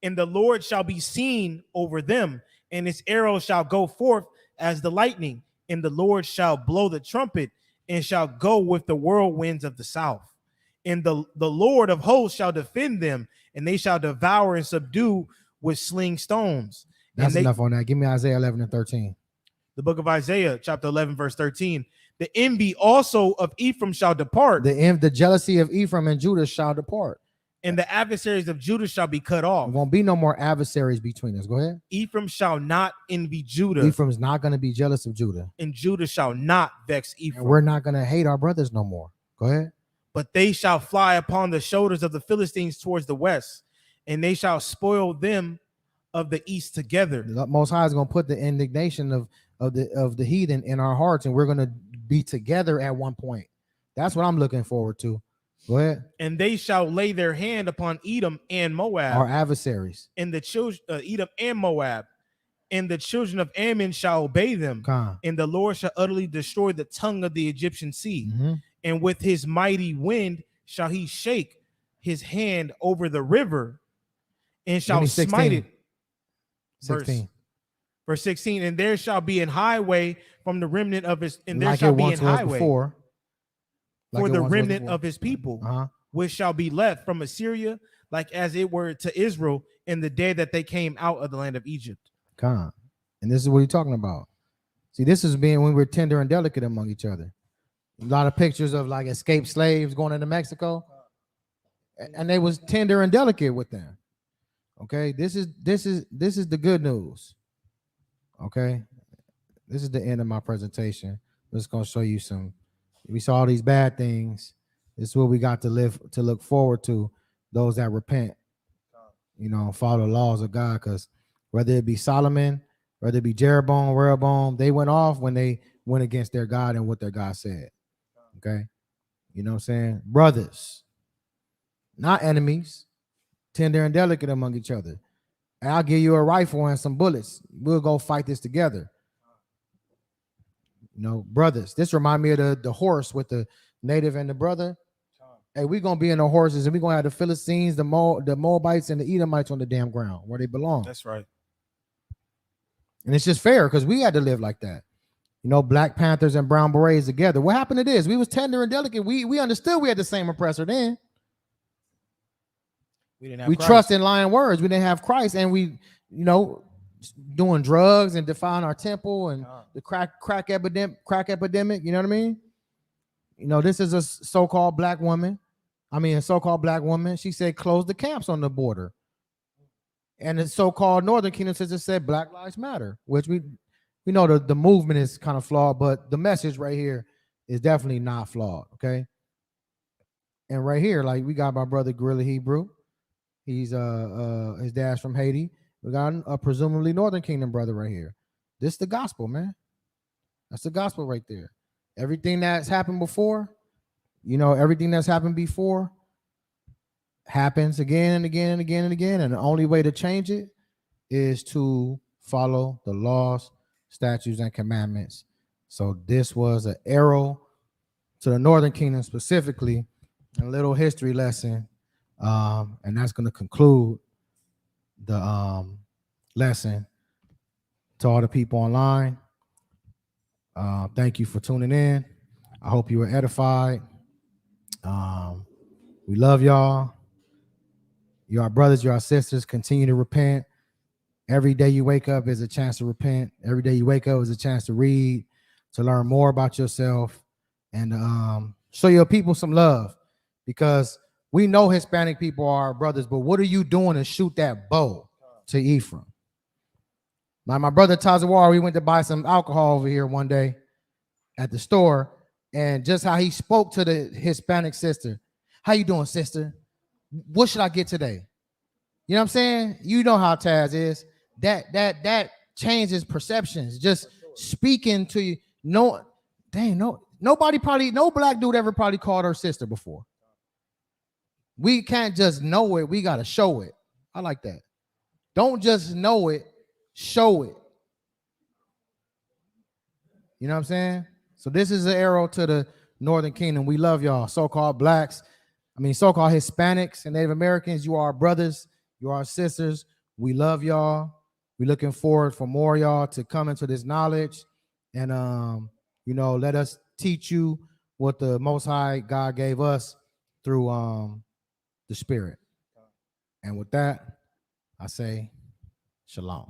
And the Lord shall be seen over them, and his arrow shall go forth as the lightning, and the Lord shall blow the trumpet, and shall go with the whirlwinds of the south. And the Lord of hosts shall defend them, and they shall devour and subdue with sling stones. That's enough on that. Give me Isaiah 11:13. The book of Isaiah, chapter 11, verse 13. The envy also of Ephraim shall depart. The jealousy of Ephraim and Judah shall depart. And the adversaries of Judah shall be cut off. There won't be no more adversaries between us. Go ahead. Ephraim shall not envy Judah. Ephraim's not going to be jealous of Judah. And Judah shall not vex Ephraim. And we're not going to hate our brothers no more. Go ahead. But they shall fly upon the shoulders of the Philistines towards the west, and they shall spoil them of the east together. The Most High is going to put the indignation of the heathen in our hearts, and we're going to be together at one point. That's what I'm looking forward to. Go ahead. And they shall lay their hand upon Edom and Moab, our adversaries, and the children Edom and Moab, and the children of Ammon shall obey them. And the Lord shall utterly destroy the tongue of the Egyptian sea, and with his mighty wind shall he shake his hand over the river, and shall smite it. 16. Verse 16, and there shall be an highway from the remnant of his, and there like shall it be once an was highway before. for the remnant of his people, which shall be left from Assyria, like as it were to Israel in the day that they came out of the land of Egypt. And this is what he's talking about. See, this is being when we're tender and delicate among each other. A lot of pictures of like escaped slaves going into Mexico, and they was tender and delicate with them. Okay, this is the good news. Okay, this is the end of my presentation. I'm just gonna show you some. We saw all these bad things. This is what we got to look forward to. Those that repent, follow the laws of God. Because whether it be Solomon, whether it be Jeroboam, Rehoboam, they went off when they went against their God and what their God said. Okay, you know what I'm saying, brothers, not enemies, tender and delicate among each other. And I'll give you a rifle and some bullets. We'll go fight this together. Brothers. This remind me of the horse with the native and the brother. Hey, we're gonna be in the horses, and we're gonna have the Philistines, the Moabites, and the Edomites on the damn ground where they belong. That's right. And it's just fair because we had to live like that. Black Panthers and Brown Berets together. What happened to this? We was tender and delicate. We understood we had the same oppressor then. We trust in lying words. We didn't have Christ, and we, doing drugs and defying our temple and the crack epidemic. You know what I mean? This is a so-called black woman. She said close the camps on the border. And the so-called Northern Kingdom sister said Black Lives Matter, which we know the movement is kind of flawed, but the message right here is definitely not flawed. Okay. And right here, like we got my brother Gorilla Hebrew. He's his dad's from Haiti. We got a presumably Northern Kingdom brother right here. This is the gospel, man. That's the gospel right there. Everything that's happened before, everything that's happened before happens again and again and again and again. And the only way to change it is to follow the laws, statutes, and commandments. So this was an arrow to the Northern Kingdom specifically, a little history lesson. And that's going to conclude the lesson. To all the people online, thank you for tuning in. I hope you were edified. We love y'all. You're our brothers, you're our sisters. Continue to repent. Every day you wake up is a chance to repent. Every day you wake up is a chance to read, to learn more about yourself, and show your people some love. Because we know Hispanic people are our brothers, but what are you doing to shoot that bow to Ephraim? Like my brother Tazawar, we went to buy some alcohol over here one day at the store, and just how he spoke to the Hispanic sister. How you doing, sister? What should I get today? You know what I'm saying? You know how Taz is. That changes perceptions. Just speaking to you. No black dude ever probably called her sister before. We can't just know it. We got to show it. I like that. Don't just know it. Show it. You know what I'm saying? So this is an arrow to the Northern Kingdom. We love y'all, so-called blacks. So-called Hispanics and Native Americans. You are our brothers. You are our sisters. We love y'all. We're looking forward for more y'all to come into this knowledge. And, let us teach you what the Most High God gave us through the Spirit. And with that, I say, shalom.